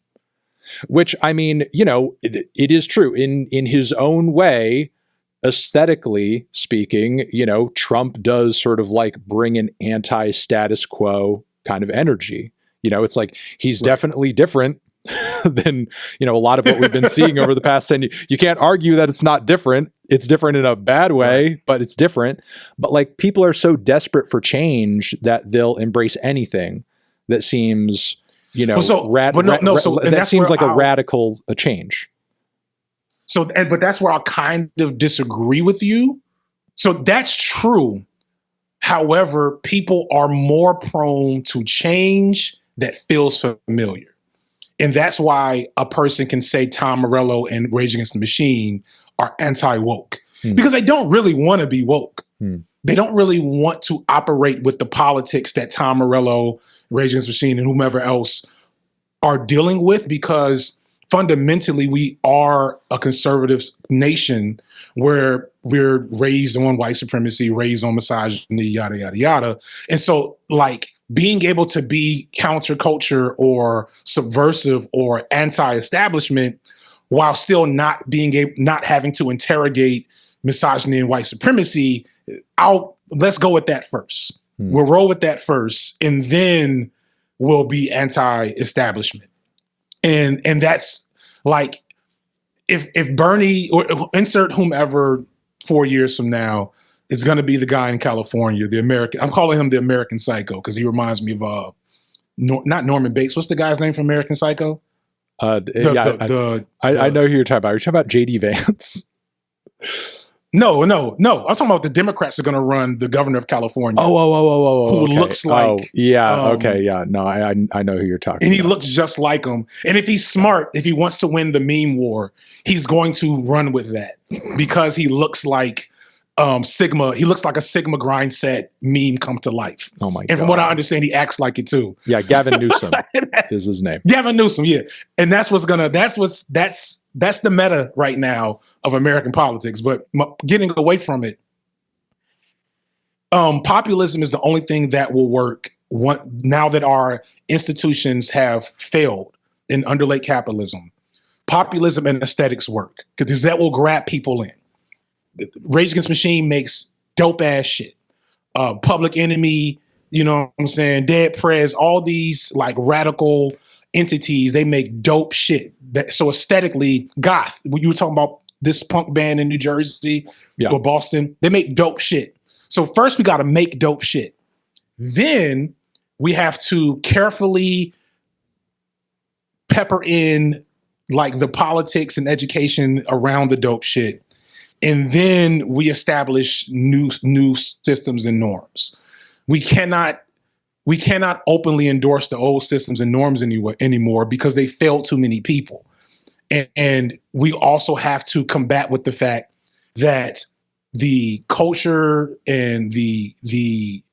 which, I mean, it is true in his own way. Aesthetically speaking, Trump does sort of like bring an anti-status quo kind of energy. It's like he's definitely different than, a lot of what we've been seeing over the past 10 years. You can't argue that it's not different. It's different in a bad way, but it's different. But like people are so desperate for change that they'll embrace anything that seems, that seems like a radical change. But that's where I'll kind of disagree with you. So that's true. However, people are more prone to change that feels familiar. And that's why a person can say Tom Morello and Rage Against the Machine are anti-woke. Because they don't really want to be woke. They don't really want to operate with the politics that Tom Morello, Rage Against the Machine, and whomever else are dealing with, because fundamentally we are a conservative nation where we're raised on white supremacy, raised on misogyny, yada, yada, yada. And so like being able to be counterculture or subversive or anti-establishment while still not having to interrogate misogyny and white supremacy, let's go with that first. We'll roll with that first, and then we'll be anti-establishment. And that's like, if Bernie or insert whomever 4 years from now is going to be the guy in California, the American. I'm calling him the American Psycho because he reminds me of not Norman Bates. What's the guy's name from American Psycho? I know who you're talking about. You're talking about J.D. Vance. No. I'm talking about the Democrats are going to run the governor of California. Who okay. looks like? No, I know who you're talking. And about. he looks just like him. And if he's smart, if he wants to win the meme war, he's going to run with that because he looks like Sigma. He looks like a Sigma grind set meme come to life. Oh my god! And from what I understand, he acts like it too. Yeah, Gavin Newsom is his name. Gavin Newsom, yeah. And that's the meta right now of American politics. But getting away from it, populism is the only thing that will work now that our institutions have failed in underlay capitalism. Populism and aesthetics work because that will grab people in. Rage Against the Machine makes dope ass shit. Public Enemy, you know what I'm saying? Dead Prez, all these like radical entities, they make dope shit. So aesthetically, goth. When you were talking about this punk band in New Jersey or Boston, they make dope shit. So first we got to make dope shit. Then we have to carefully pepper in like the politics and education around the dope shit. And then we establish new systems and norms. We cannot openly endorse the old systems and norms anymore because they failed too many people. And we also have to combat with the fact that the culture and the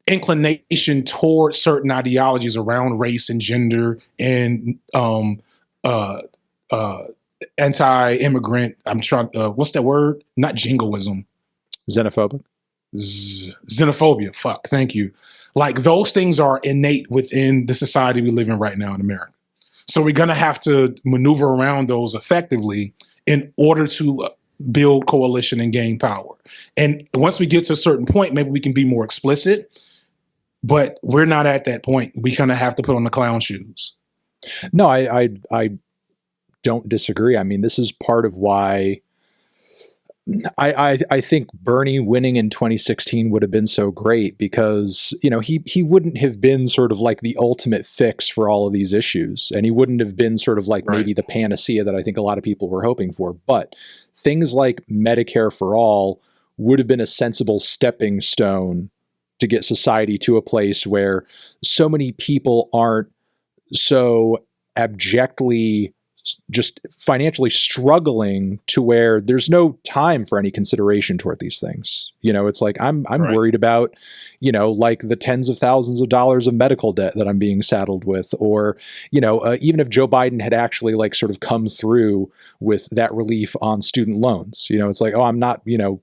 inclination toward certain ideologies around race and gender and anti-immigrant, I'm trying, what's that word? Not jingoism. Xenophobic? Xenophobia. Fuck, thank you. Like those things are innate within the society we live in right now in America. So we're going to have to maneuver around those effectively in order to build coalition and gain power. And once we get to a certain point, maybe we can be more explicit, but we're not at that point. We kind of have to put on the clown shoes. No, I don't disagree. I mean, this is part of why I think Bernie winning in 2016 would have been so great because, you know, he wouldn't have been sort of like the ultimate fix for all of these issues. And he wouldn't have been sort of like maybe the panacea that I think a lot of people were hoping for. But things like Medicare for all would have been a sensible stepping stone to get society to a place where so many people aren't so abjectly just financially struggling to where there's no time for any consideration toward these things. You know, it's like, I'm worried about, you know, like the tens of thousands of dollars of medical debt that I'm being saddled with, or, you know, even if Joe Biden had actually like sort of come through with that relief on student loans, you know, it's like, oh, I'm not, you know,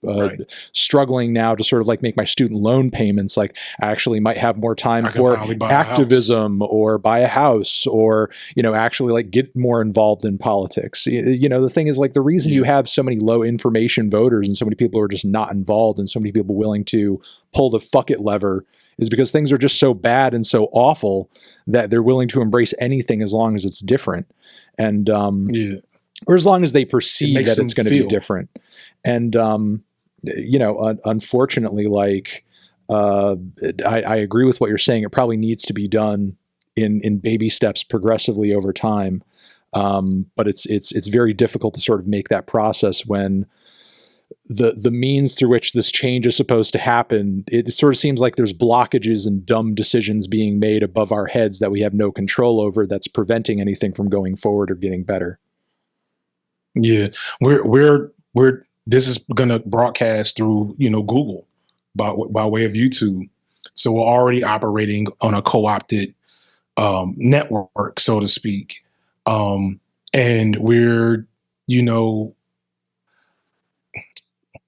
struggling now to sort of like make my student loan payments. Like I actually might have more time for activism or buy a house or, you know, actually like get more involved in politics. You know, the thing is like the reason you have so many low information voters and so many people who are just not involved and so many people willing to pull the fuck it lever is because things are just so bad and so awful that they're willing to embrace anything as long as it's different. And, or as long as they perceive that it's going to be different. And, you know, unfortunately, like, I agree with what you're saying. It probably needs to be done in baby steps progressively over time. But it's very difficult to sort of make that process when the means through which this change is supposed to happen, it sort of seems like there's blockages and dumb decisions being made above our heads that we have no control over that's preventing anything from going forward or getting better. Yeah, this is going to broadcast through, you know, Google by way of YouTube. So we're already operating on a co-opted network, so to speak. And we're, you know,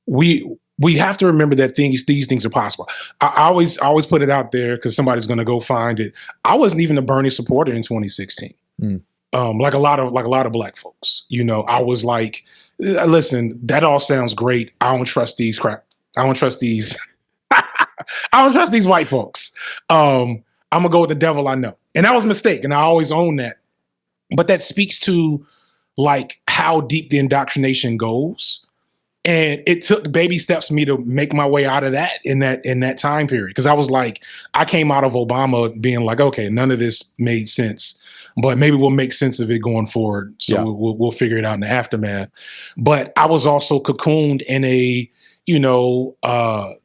we have to remember that these things are possible. I always put it out there because somebody's going to go find it. I wasn't even a Bernie supporter in 2016. Like a lot of black folks, you know, I was like, listen, that all sounds great. I don't trust these crap. I don't trust these. I don't trust these white folks. I'm gonna go with the devil I know. And that was a mistake. And I always own that. But that speaks to like how deep the indoctrination goes And it took baby steps for me to make my way out of that in that time period. Because I was like, I came out of Obama being like, okay, none of this made sense, but maybe we'll make sense of it going forward. So we'll figure it out in the aftermath. But I was also cocooned in a, an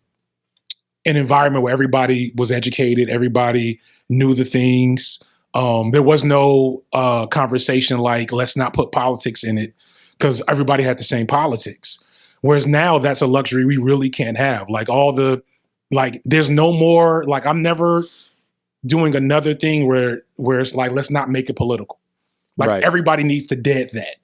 environment where everybody was educated, everybody knew the things. There was no conversation like, let's not put politics in it, because everybody had the same politics. Whereas now that's a luxury we really can't have. Like there's no more, like I'm never doing another thing where it's like, let's not make it political. Like everybody needs to dead that.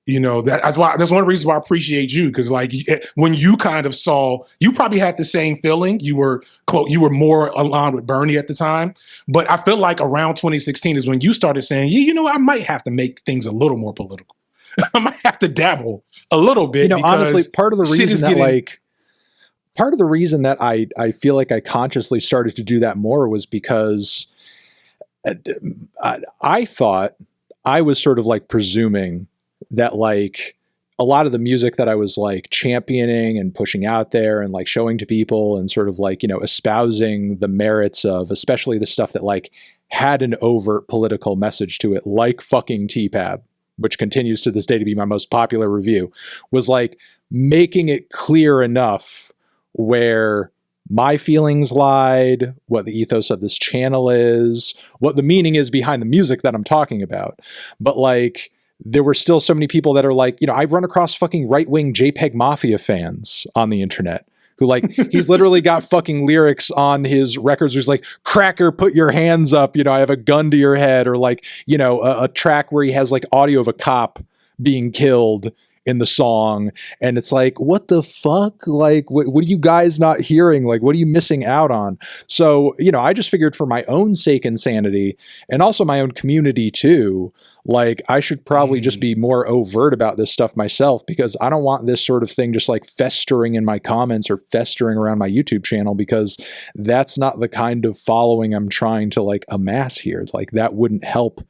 That's one of the reasons why I appreciate you. Cause like when you kind of saw, you probably had the same feeling. You were more aligned with Bernie at the time. But I feel like around 2016 is when you started saying, I might have to make things a little more political. I might have to dabble a little bit. Honestly, part of the reason that I feel like I consciously started to do that more was because I thought I was sort of like presuming that like a lot of the music that I was like championing and pushing out there and like showing to people and sort of like, espousing the merits of, especially the stuff that like had an overt political message to it, like fucking TPAB, which continues to this day to be my most popular review, was like making it clear enough where my feelings lied, what the ethos of this channel is, what the meaning is behind the music that I'm talking about. But like, there were still so many people that are like, I run across fucking right-wing JPEG Mafia fans on the internet who like, he's literally got fucking lyrics on his records where he's like, cracker, put your hands up, I have a gun to your head, or like, a track where he has like audio of a cop being killed in the song. And it's like, what the fuck? Like, what are you guys not hearing? Like, what are you missing out on? So, I just figured for my own sake and sanity, and also my own community too, like I should probably just be more overt about this stuff myself, because I don't want this sort of thing just like festering in my comments or festering around my YouTube channel, because that's not the kind of following I'm trying to like amass here. Like that wouldn't help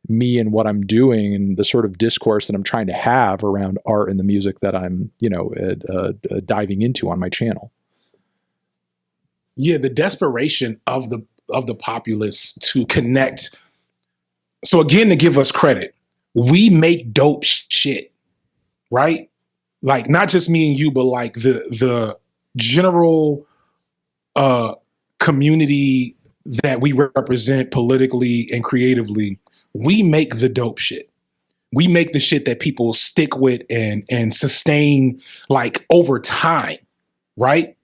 me and what I'm doing and the sort of discourse that I'm trying to have around art and the music that I'm, diving into on my channel. Yeah, the desperation of the populace to connect. So again, to give us credit, we make dope shit, right? Like not just me and you, but like the general community that we represent politically and creatively. We make the dope shit. We make the shit that people stick with and sustain like over time, right?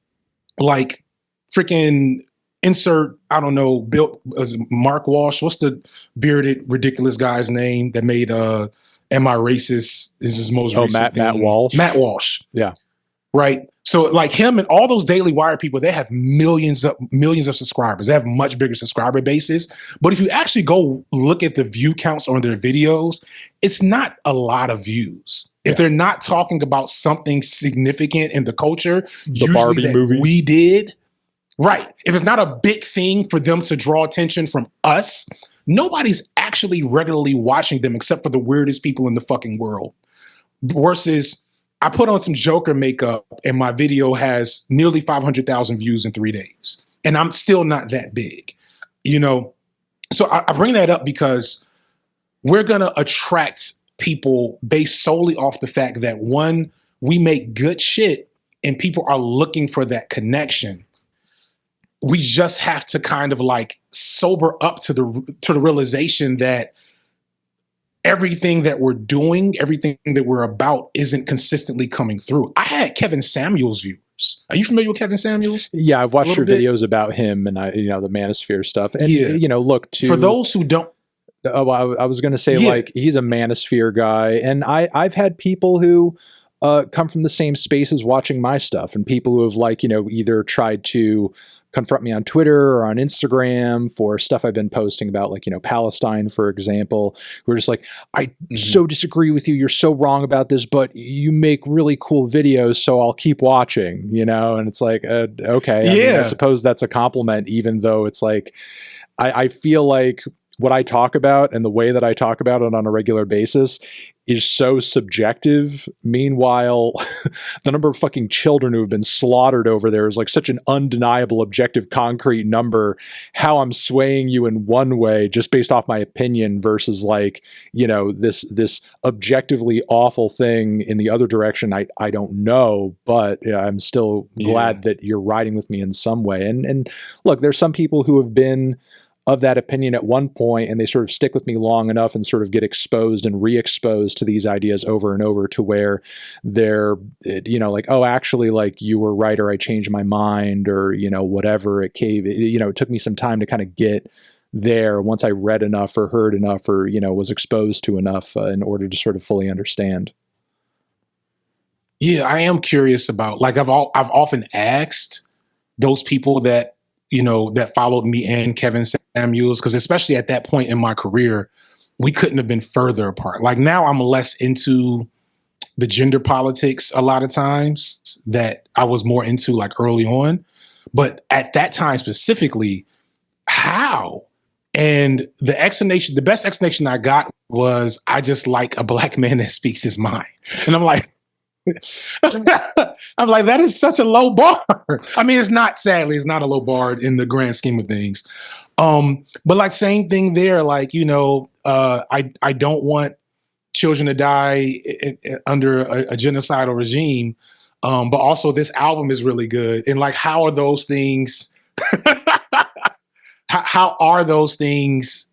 Like freaking insert, I don't know, built as Mark Walsh. What's the bearded, ridiculous guy's name that made Am I Racist? Is his most recent Matt Walsh. Matt Walsh. Yeah. Right. So like him and all those Daily Wire people, they have millions of subscribers. They have much bigger subscriber bases. But if you actually go look at the view counts on their videos, it's not a lot of views. If they're not talking about something significant in the culture, the Barbie movie we did, right. If it's not a big thing for them to draw attention from us, nobody's actually regularly watching them except for the weirdest people in the fucking world. Versus I put on some Joker makeup and my video has nearly 500,000 views in 3 days. And I'm still not that big, So I bring that up because we're going to attract people based solely off the fact that, one, we make good shit and people are looking for that connection. We just have to kind of like sober up to the realization that everything that we're doing, everything that we're about isn't consistently coming through. I had Kevin Samuels viewers. Are you familiar with Kevin Samuels? Yeah, I've watched your videos about him and the Manosphere stuff. And look, for those who don't. I was going to say like he's a Manosphere guy, and I've had people who come from the same spaces watching my stuff, and people who have like either tried to confront me on Twitter or on Instagram for stuff I've been posting about, like, Palestine, for example, who are just like, I so disagree with you. You're so wrong about this, but you make really cool videos, so I'll keep watching, and it's like, okay. I mean, I suppose that's a compliment, even though it's like, I feel like what I talk about and the way that I talk about it on a regular basis is so subjective. Meanwhile, the number of fucking children who have been slaughtered over there is like such an undeniable, objective, concrete number. How I'm swaying you in one way just based off my opinion versus like, you know, this objectively awful thing in the other direction, I don't know, but yeah, I'm still glad that you're riding with me in some way. And look, there's some people who have been of that opinion at one point, and they sort of stick with me long enough and sort of get exposed and re-exposed to these ideas over and over to where they're, you know, like, oh, actually, like you were right, or I changed my mind, or, you know, whatever. It took me some time to kind of get there once I read enough or heard enough or, you know, was exposed to enough in order to sort of fully understand. Yeah, I am curious about, like, I've often asked those people that, you know, that followed me and Kevin Samuels, because especially at that point in my career, we couldn't have been further apart. Like now I'm less into the gender politics a lot of times that I was more into like early on. But at that time specifically, how? And the best explanation I got was, I just like a black man that speaks his mind. And I'm like, that is such a low bar. I mean, sadly, it's not a low bar in the grand scheme of things. But like same thing there, like, you know, I don't want children to die under a genocidal regime. But also this album is really good. And like, how are those things, how are those things?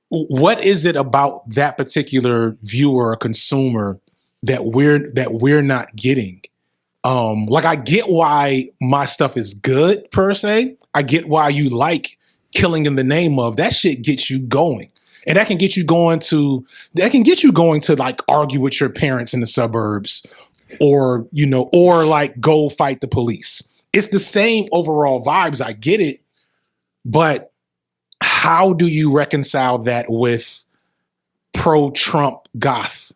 What is it about that particular viewer or consumer that we're not getting? Like I get why my stuff is good per se. I get why you like Killing in the Name Of. That shit gets you going. And that can get you going to like argue with your parents in the suburbs, or, you know, or like go fight the police. It's the same overall vibes. I get it. But how do you reconcile that with pro-Trump goth,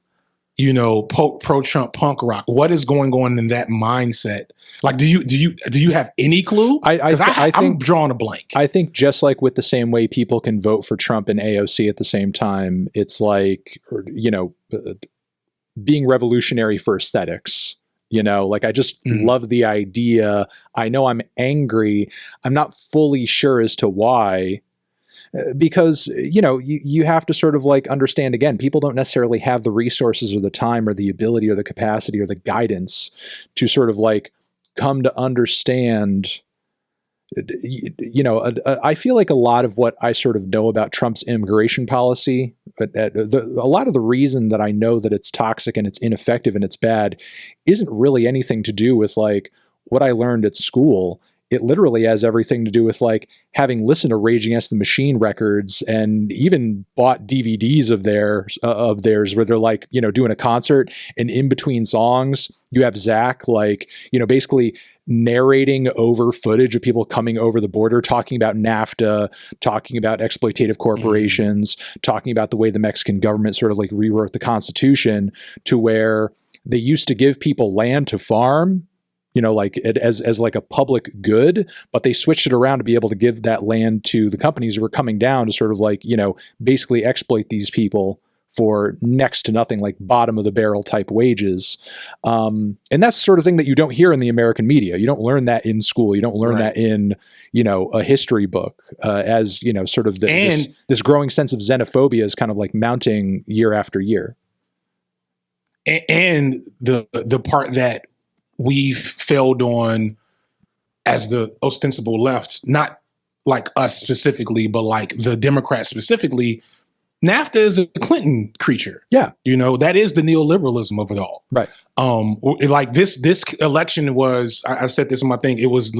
you know, pro-Trump punk rock? What is going on in that mindset? Like, do you have any clue? I'm drawing a blank. I think just like with the same way people can vote for Trump and AOC at the same time, it's like, you know, being revolutionary for aesthetics. You know, like I just love the idea. I know I'm angry. I'm not fully sure as to why. Because, you know, you have to sort of like understand, again, people don't necessarily have the resources or the time or the ability or the capacity or the guidance to sort of like come to understand, you know, I feel like a lot of what I sort of know about Trump's immigration policy, a lot of the reason that I know that it's toxic and it's ineffective and it's bad isn't really anything to do with like what I learned at school. It literally has everything to do with like having listened to Rage Against the Machine records and even bought DVDs of theirs where they're like, you know, doing a concert, and in between songs, you have Zach like, you know, basically narrating over footage of people coming over the border, talking about NAFTA, talking about exploitative corporations, talking about the way the Mexican government sort of like rewrote the Constitution to where they used to give people land to farm, you know, like as like a public good, but they switched it around to be able to give that land to the companies who were coming down to sort of like, you know, basically exploit these people for next to nothing, like bottom of the barrel type wages. And that's the sort of thing that you don't hear in the American media. You don't learn that in school. You don't learn that in, you know, a history book, as, you know, sort of this growing sense of xenophobia is kind of like mounting year after year. And the part that we've failed on as the ostensible left, not like us specifically, but like the Democrats specifically, NAFTA is a Clinton creature. Yeah. You know, that is the neoliberalism of it all. Right. Like this election was, I said this in my thing, it was,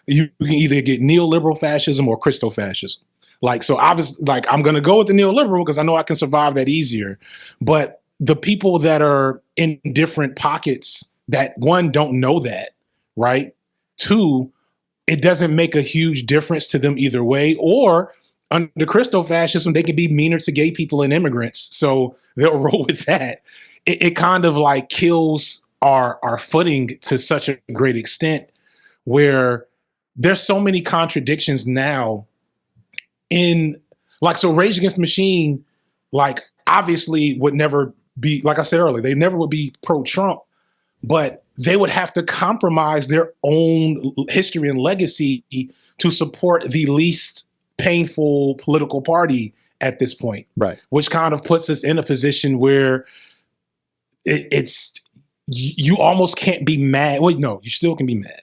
you can either get neoliberal fascism or Christo fascism. Like, so I was like, I'm going to go with the neoliberal because I know I can survive that easier. But the people that are in different pockets that, one, don't know that, right? Two, it doesn't make a huge difference to them either way. Or under Christo fascism, they can be meaner to gay people and immigrants. So they'll roll with that. It kind of like kills our footing to such a great extent where there's so many contradictions now in Like, so Rage Against the Machine, like, obviously would never be, like I said earlier, they never would be pro-Trump, but they would have to compromise their own history and legacy to support the least painful political party at this point. Right. Which kind of puts us in a position where you almost can't be mad. Well, no, you still can be mad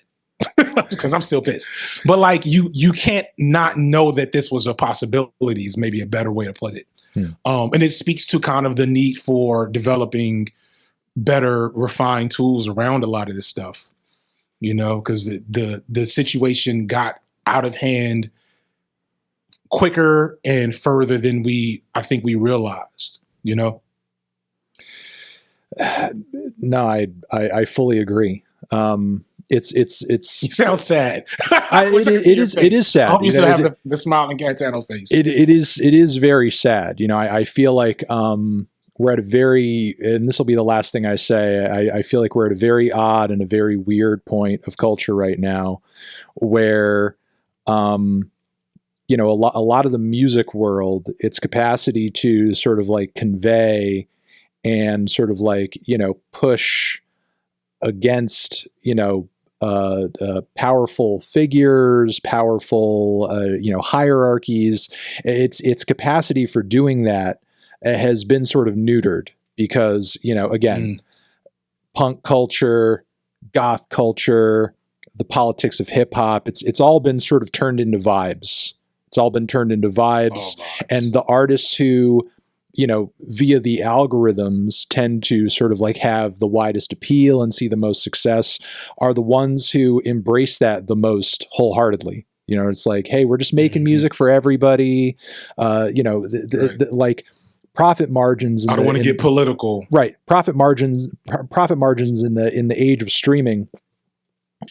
because I'm still pissed. But like you can't not know that this was a possibility is maybe a better way to put it. And it speaks to kind of the need for developing better refined tools around a lot of this stuff, you know, because the situation got out of hand quicker and further than I think we realized, you know? No, I fully agree. It's You sound sad. It is sad. I hope you still have the smiling Cantano face. It is very sad. You know, I feel like we're at a very, and this will be the last thing I say, I feel like we're at a very odd and a very weird point of culture right now where, you know, a lot of the music world, its capacity to sort of like convey and sort of like, you know, push against, you know, powerful figures, powerful, you know, hierarchies, its capacity for doing that has been sort of neutered because, you know, again, punk culture, goth culture, the politics of hip hop, it's all been sort of turned into vibes. It's all been turned into vibes. And the artists who, you know, via the algorithms tend to sort of like have the widest appeal and see the most success are the ones who embrace that the most wholeheartedly. You know, it's like, hey, we're just making music for everybody. You know, like profit margins. I don't want to get political. Right. Profit margins in the age of streaming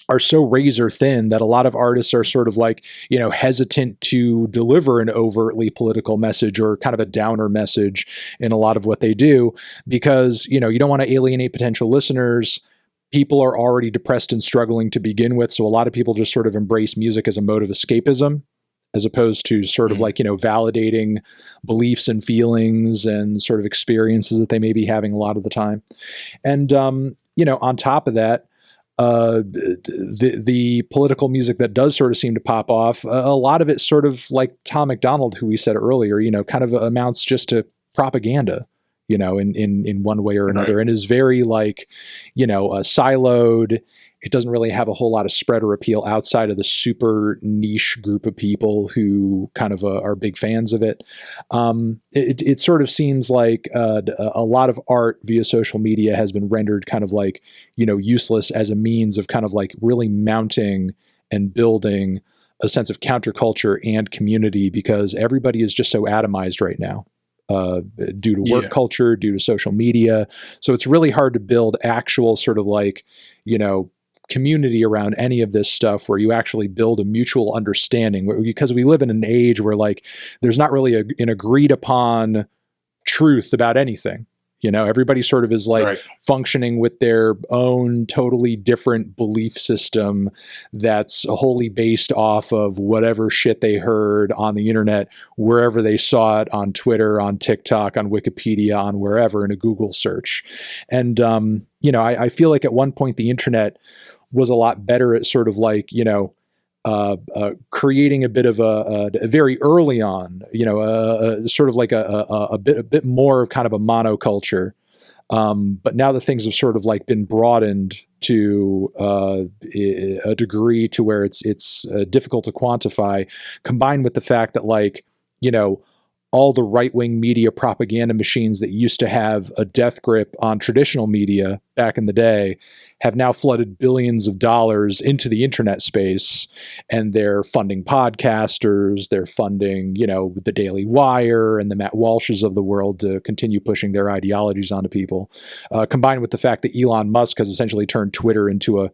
are so razor thin that a lot of artists are sort of like, you know, hesitant to deliver an overtly political message or kind of a downer message in a lot of what they do because, you know, you don't want to alienate potential listeners. People are already depressed and struggling to begin with. So a lot of people just sort of embrace music as a mode of escapism as opposed to sort of like, you know, validating beliefs and feelings and sort of experiences that they may be having a lot of the time. And, you know, on top of that, the political music that does sort of seem to pop off, a lot of it sort of like Tom MacDonald, who we said earlier, you know, kind of amounts just to propaganda, you know, in one way or another, and is very like, you know, siloed. It doesn't really have a whole lot of spread or appeal outside of the super niche group of people who kind of are big fans of it. It sort of seems like a lot of art via social media has been rendered kind of like, you know, useless as a means of kind of like really mounting and building a sense of counterculture and community because everybody is just so atomized right now. Due to work culture, due to social media. So it's really hard to build actual sort of like, you know, community around any of this stuff where you actually build a mutual understanding because we live in an age where like there's not really an agreed upon truth about anything. You know, everybody sort of is like functioning with their own totally different belief system that's wholly based off of whatever shit they heard on the internet, wherever they saw it on Twitter, on TikTok, on Wikipedia, on wherever in a Google search. And, you know, I feel like at one point the internet was a lot better at sort of like, you know, creating a bit of a very early on, you know, sort of like a bit more of kind of a monoculture. But now the things have sort of like been broadened to a degree to where it's difficult to quantify, combined with the fact that like, you know, all the right-wing media propaganda machines that used to have a death grip on traditional media back in the day have now flooded billions of dollars into the internet space, and they're funding podcasters, they're funding, you know, the Daily Wire and the Matt Walshes of the world to continue pushing their ideologies onto people, combined with the fact that Elon Musk has essentially turned Twitter into a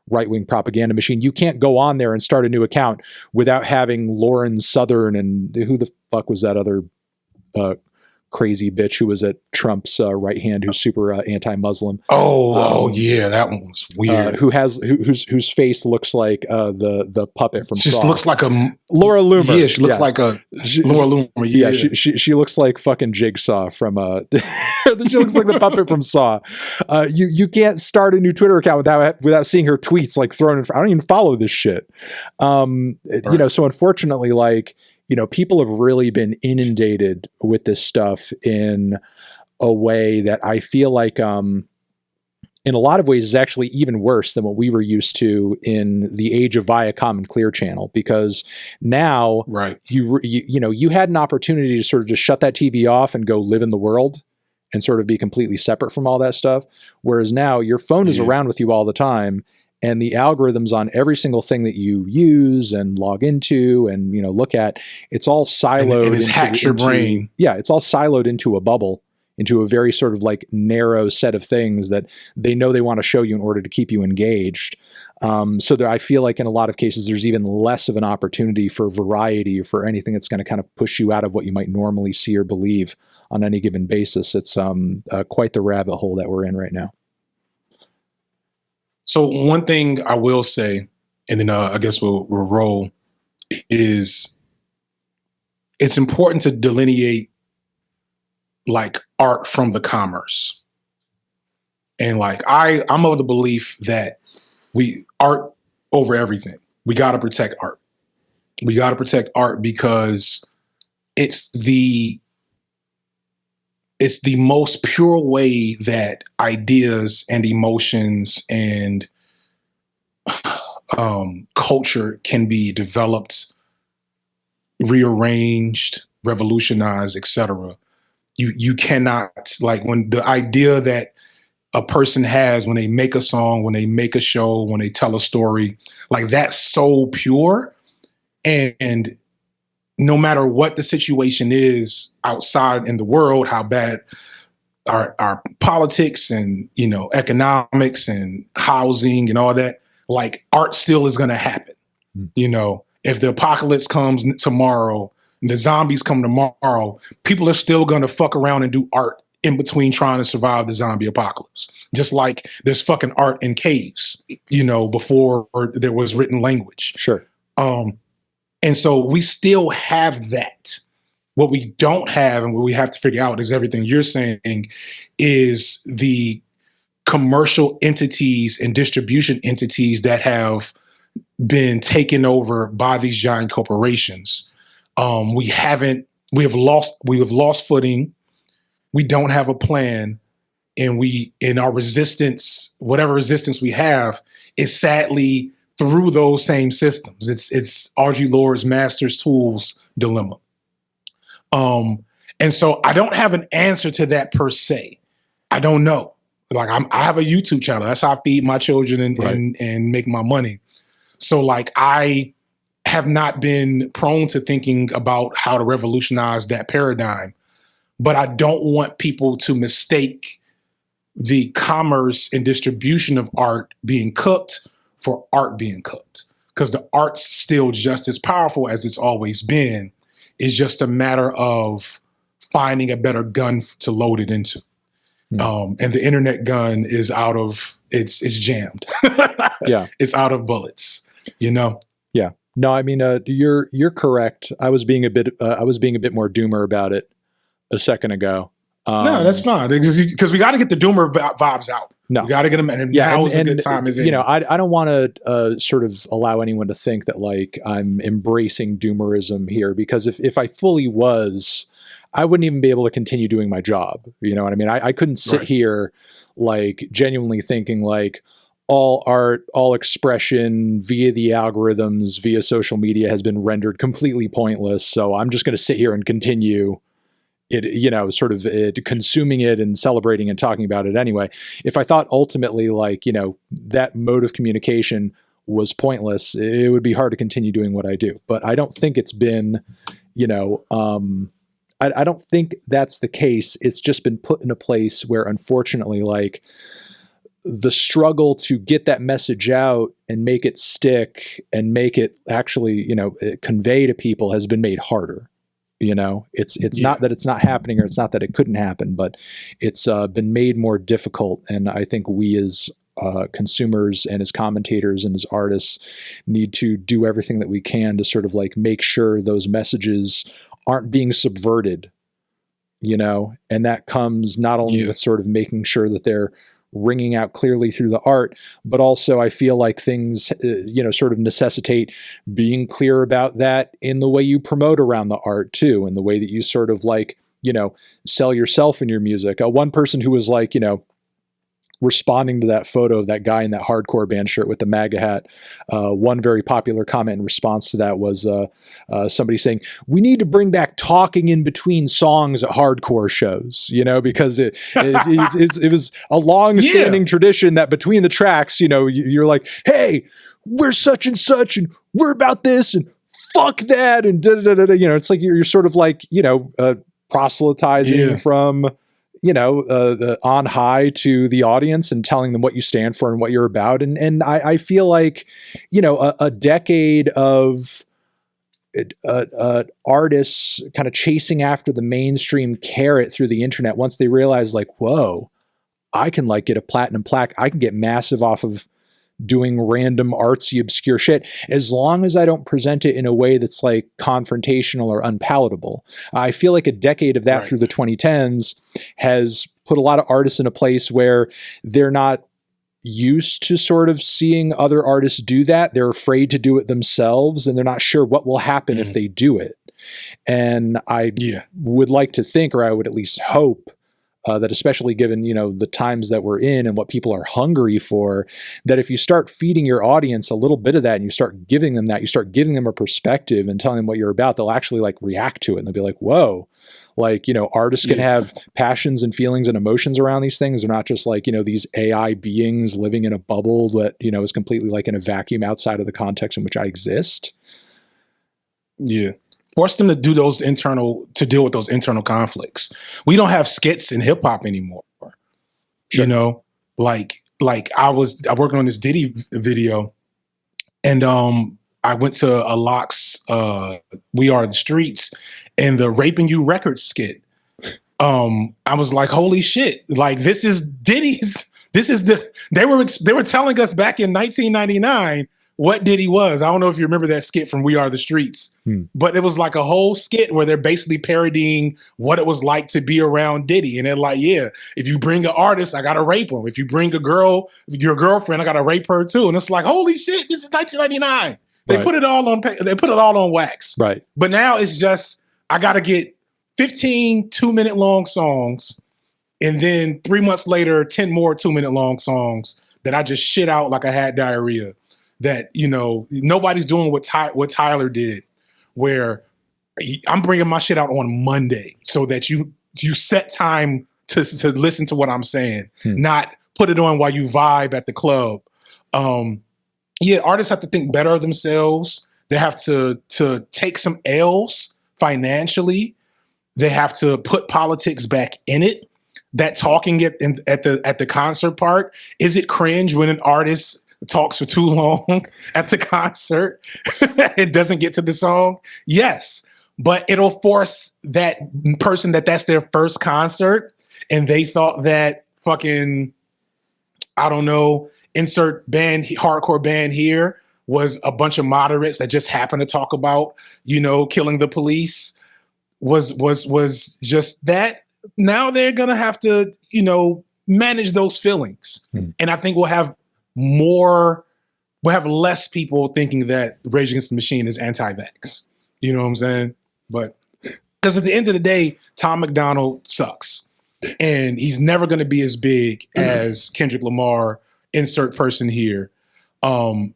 right-wing propaganda machine. You can't go on there and start a new account without having Lauren Southern and who the fuck was that other crazy bitch who was at Trump's right hand, who's super anti-Muslim. Yeah, that one was weird. Whose face looks like the puppet from Just Saw. looks like a Laura Loomer. Yeah, she looks like a Laura Loomer. Yeah, she looks like fucking Jigsaw from she looks like the puppet from Saw. You can't start a new Twitter account without seeing her tweets like thrown in. I don't even follow this shit. You know, so unfortunately, like, you know, people have really been inundated with this stuff in a way that I feel like, in a lot of ways, is actually even worse than what we were used to in the age of Viacom and Clear Channel. Because now, you know, you had an opportunity to sort of just shut that TV off and go live in the world and sort of be completely separate from all that stuff. Whereas now your phone is around with you all the time. And the algorithms on every single thing that you use and log into and, you know, look at, it's all siloed. And it's hacked your brain. Yeah, it's all siloed into a bubble, into a very sort of like narrow set of things that they know they want to show you in order to keep you engaged. So there, I feel like in a lot of cases, there's even less of an opportunity for variety or for anything that's going to kind of push you out of what you might normally see or believe on any given basis. It's quite the rabbit hole that we're in right now. So one thing I will say, and then I guess we'll roll, is it's important to delineate like art from the commerce. And like I'm of the belief that art over everything. We got to protect art. We got to protect art because it's the most pure way that ideas and emotions and culture can be developed, rearranged, revolutionized, etc. You cannot, like, when the idea that a person has when they make a song, when they make a show, when they tell a story, like, that's so pure. And no matter what the situation is outside in the world, how bad our politics and, you know, economics and housing and all that, like, art still is going to happen. You know, if the apocalypse comes tomorrow, and the zombies come tomorrow, people are still going to fuck around and do art in between trying to survive the zombie apocalypse. Just like there's fucking art in caves, you know, before there was written language. Sure. And so we still have that. What we don't have and what we have to figure out is everything you're saying is the commercial entities and distribution entities that have been taken over by these giant corporations. We have lost footing. We don't have a plan. And in our resistance, whatever resistance we have, is sadly through those same systems. It's R.G. Lord's master's tools dilemma. And so I don't have an answer to that per se. I don't know. Like, I have a YouTube channel. That's how I feed my children and make my money. So like, I have not been prone to thinking about how to revolutionize that paradigm, but I don't want people to mistake the commerce and distribution of art being cooked for art being cooked, because the art's still just as powerful as it's always been. It's just a matter of finding a better gun to load it into. And the internet gun is it's jammed. Yeah. It's out of bullets, you know? Yeah. No, I mean, you're correct. I was being a bit more doomer about it a second ago. No, that's fine, because we got to get the doomer vibes out. No, we got to get them. And now is a good time. You know, I don't want to sort of allow anyone to think that like I'm embracing doomerism here, because if I fully was, I wouldn't even be able to continue doing my job. You know what I mean? I couldn't sit here like genuinely thinking like all art, all expression via the algorithms, via social media has been rendered completely pointless. So I'm just going to sit here and continue it, you know, sort of consuming it and celebrating and talking about it anyway. If I thought ultimately like, you know, that mode of communication was pointless, it would be hard to continue doing what I do. But I don't think it's been, you know, I don't think that's the case. It's just been put in a place where, unfortunately, like the struggle to get that message out and make it stick and make it actually, you know, convey to people has been made harder. You know, it's not that it's not happening, or it's not that it couldn't happen, but it's been made more difficult. And I think we as consumers and as commentators and as artists need to do everything that we can to sort of like make sure those messages aren't being subverted, you know, and that comes not only with sort of making sure that they're ringing out clearly through the art, but also I feel like things, you know, sort of necessitate being clear about that in the way you promote around the art too, and the way that you sort of like, you know, sell yourself in your music. One person who was like, you know, responding to that photo of that guy in that hardcore band shirt with the MAGA hat, one very popular comment in response to that was somebody saying, we need to bring back talking in between songs at hardcore shows, you know, because it was a long-standing tradition that between the tracks, you know, you're like, hey, we're such and we're about this and fuck that and da-da-da-da. You know, it's like you're sort of like, you know, proselytizing from, you know, on high to the audience and telling them what you stand for and what you're about. And I feel like, you know, a decade of artists kind of chasing after the mainstream carrot through the internet, once they realize like, whoa, I can like get a platinum plaque. I can get massive off of doing random artsy obscure shit, as long as I don't present it in a way that's like confrontational or unpalatable. I feel like a decade of that through the 2010s has put a lot of artists in a place where they're not used to sort of seeing other artists do that. They're afraid to do it themselves, and they're not sure what will happen if they do it. And I would like to think, or I would at least hope, that especially given, you know, the times that we're in and what people are hungry for, that if you start feeding your audience a little bit of that and you start giving them that, you start giving them a perspective and telling them what you're about, they'll actually like react to it and they'll be like, whoa, like, you know, artists can have passions and feelings and emotions around these things. They're not just like, you know, these AI beings living in a bubble that, you know, is completely like in a vacuum outside of the context in which I exist. Yeah. Force them to do deal with those internal conflicts. We don't have skits in hip hop anymore. Sure. You know, like I working on this Diddy video, and I went to a Locks We Are the Streets and the Raping You record skit. I was like, holy shit, like this is Diddy's, they were telling us back in 1999 what Diddy was. I don't know if you remember that skit from We Are the Streets, but it was like a whole skit where they're basically parodying what it was like to be around Diddy. And they're like, yeah, if you bring an artist, I got to rape him. If you bring a girl, your girlfriend, I got to rape her too. And it's like, holy shit, this is 1999. They put it all on wax. Right. But now it's just, I got to get 15 2-minute long songs, and then 3 months later, 10 more 2-minute long songs that I just shit out like I had diarrhea. That, you know, nobody's doing what Tyler did, where I'm bringing my shit out on Monday so that you set time to listen to what I'm saying, not put it on while you vibe at the club. Artists have to think better of themselves. They have to take some L's financially. They have to put politics back in it. That talking at the concert part, is it cringe when an artist talks for too long at the concert? It doesn't get to the song. Yes, but it'll force that person that's their first concert, and they thought that fucking, I don't know, insert band, hardcore band here was a bunch of moderates that just happened to talk about, you know, killing the police, was just that. Now they're gonna have to, you know, manage those feelings. And I think we'll have less people thinking that Rage Against the Machine is anti-vax. You know what I'm saying? But because at the end of the day, Tom McDonald sucks. And he's never going to be as big as Kendrick Lamar, insert person here. And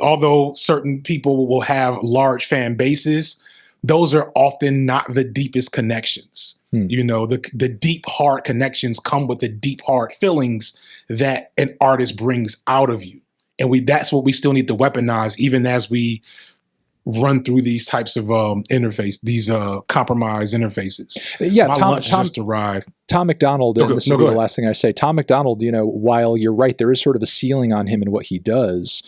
although certain people will have large fan bases, those are often not the deepest connections. You know, the deep heart connections come with the deep heart feelings that an artist brings out of you. And that's what we still need to weaponize, even as we run through these types of these compromise interfaces. Yeah, Tom just arrived. Tom McDonald, and this will be the last thing I say. Tom McDonald, you know, while you're right, there is sort of a ceiling on him and what he does.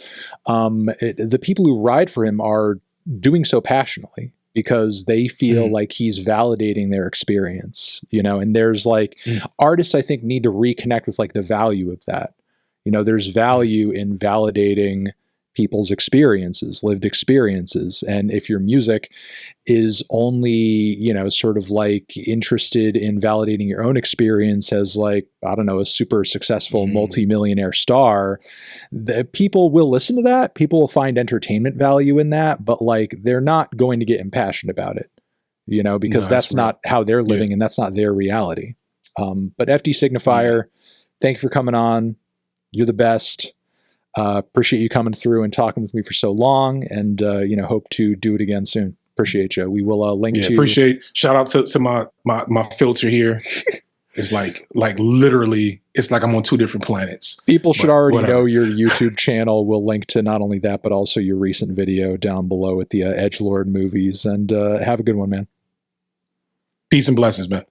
The people who ride for him are doing so passionately. because they feel like he's validating their experience, you know, and there's like artists, I think, need to reconnect with like the value of that. You know, there's value in validating people's experiences, lived experiences. And if your music is only, you know, sort of like interested in validating your own experience as like, I don't know, a super successful multimillionaire star, the people will listen to that. People will find entertainment value in that, but like, they're not going to get impassioned about it, you know, because that's not how they're living and that's not their reality. But FD Signifier, thank you for coming on. You're the best. Appreciate you coming through and talking with me for so long, and you know, hope to do it again soon. Appreciate you. We will link to. Appreciate. Shout out to my filter here. It's like literally, it's like I'm on two different planets. People should already know your YouTube channel. We'll link to not only that, but also your recent video down below with the edgelord movies. And have a good one, man. Peace and blessings, man.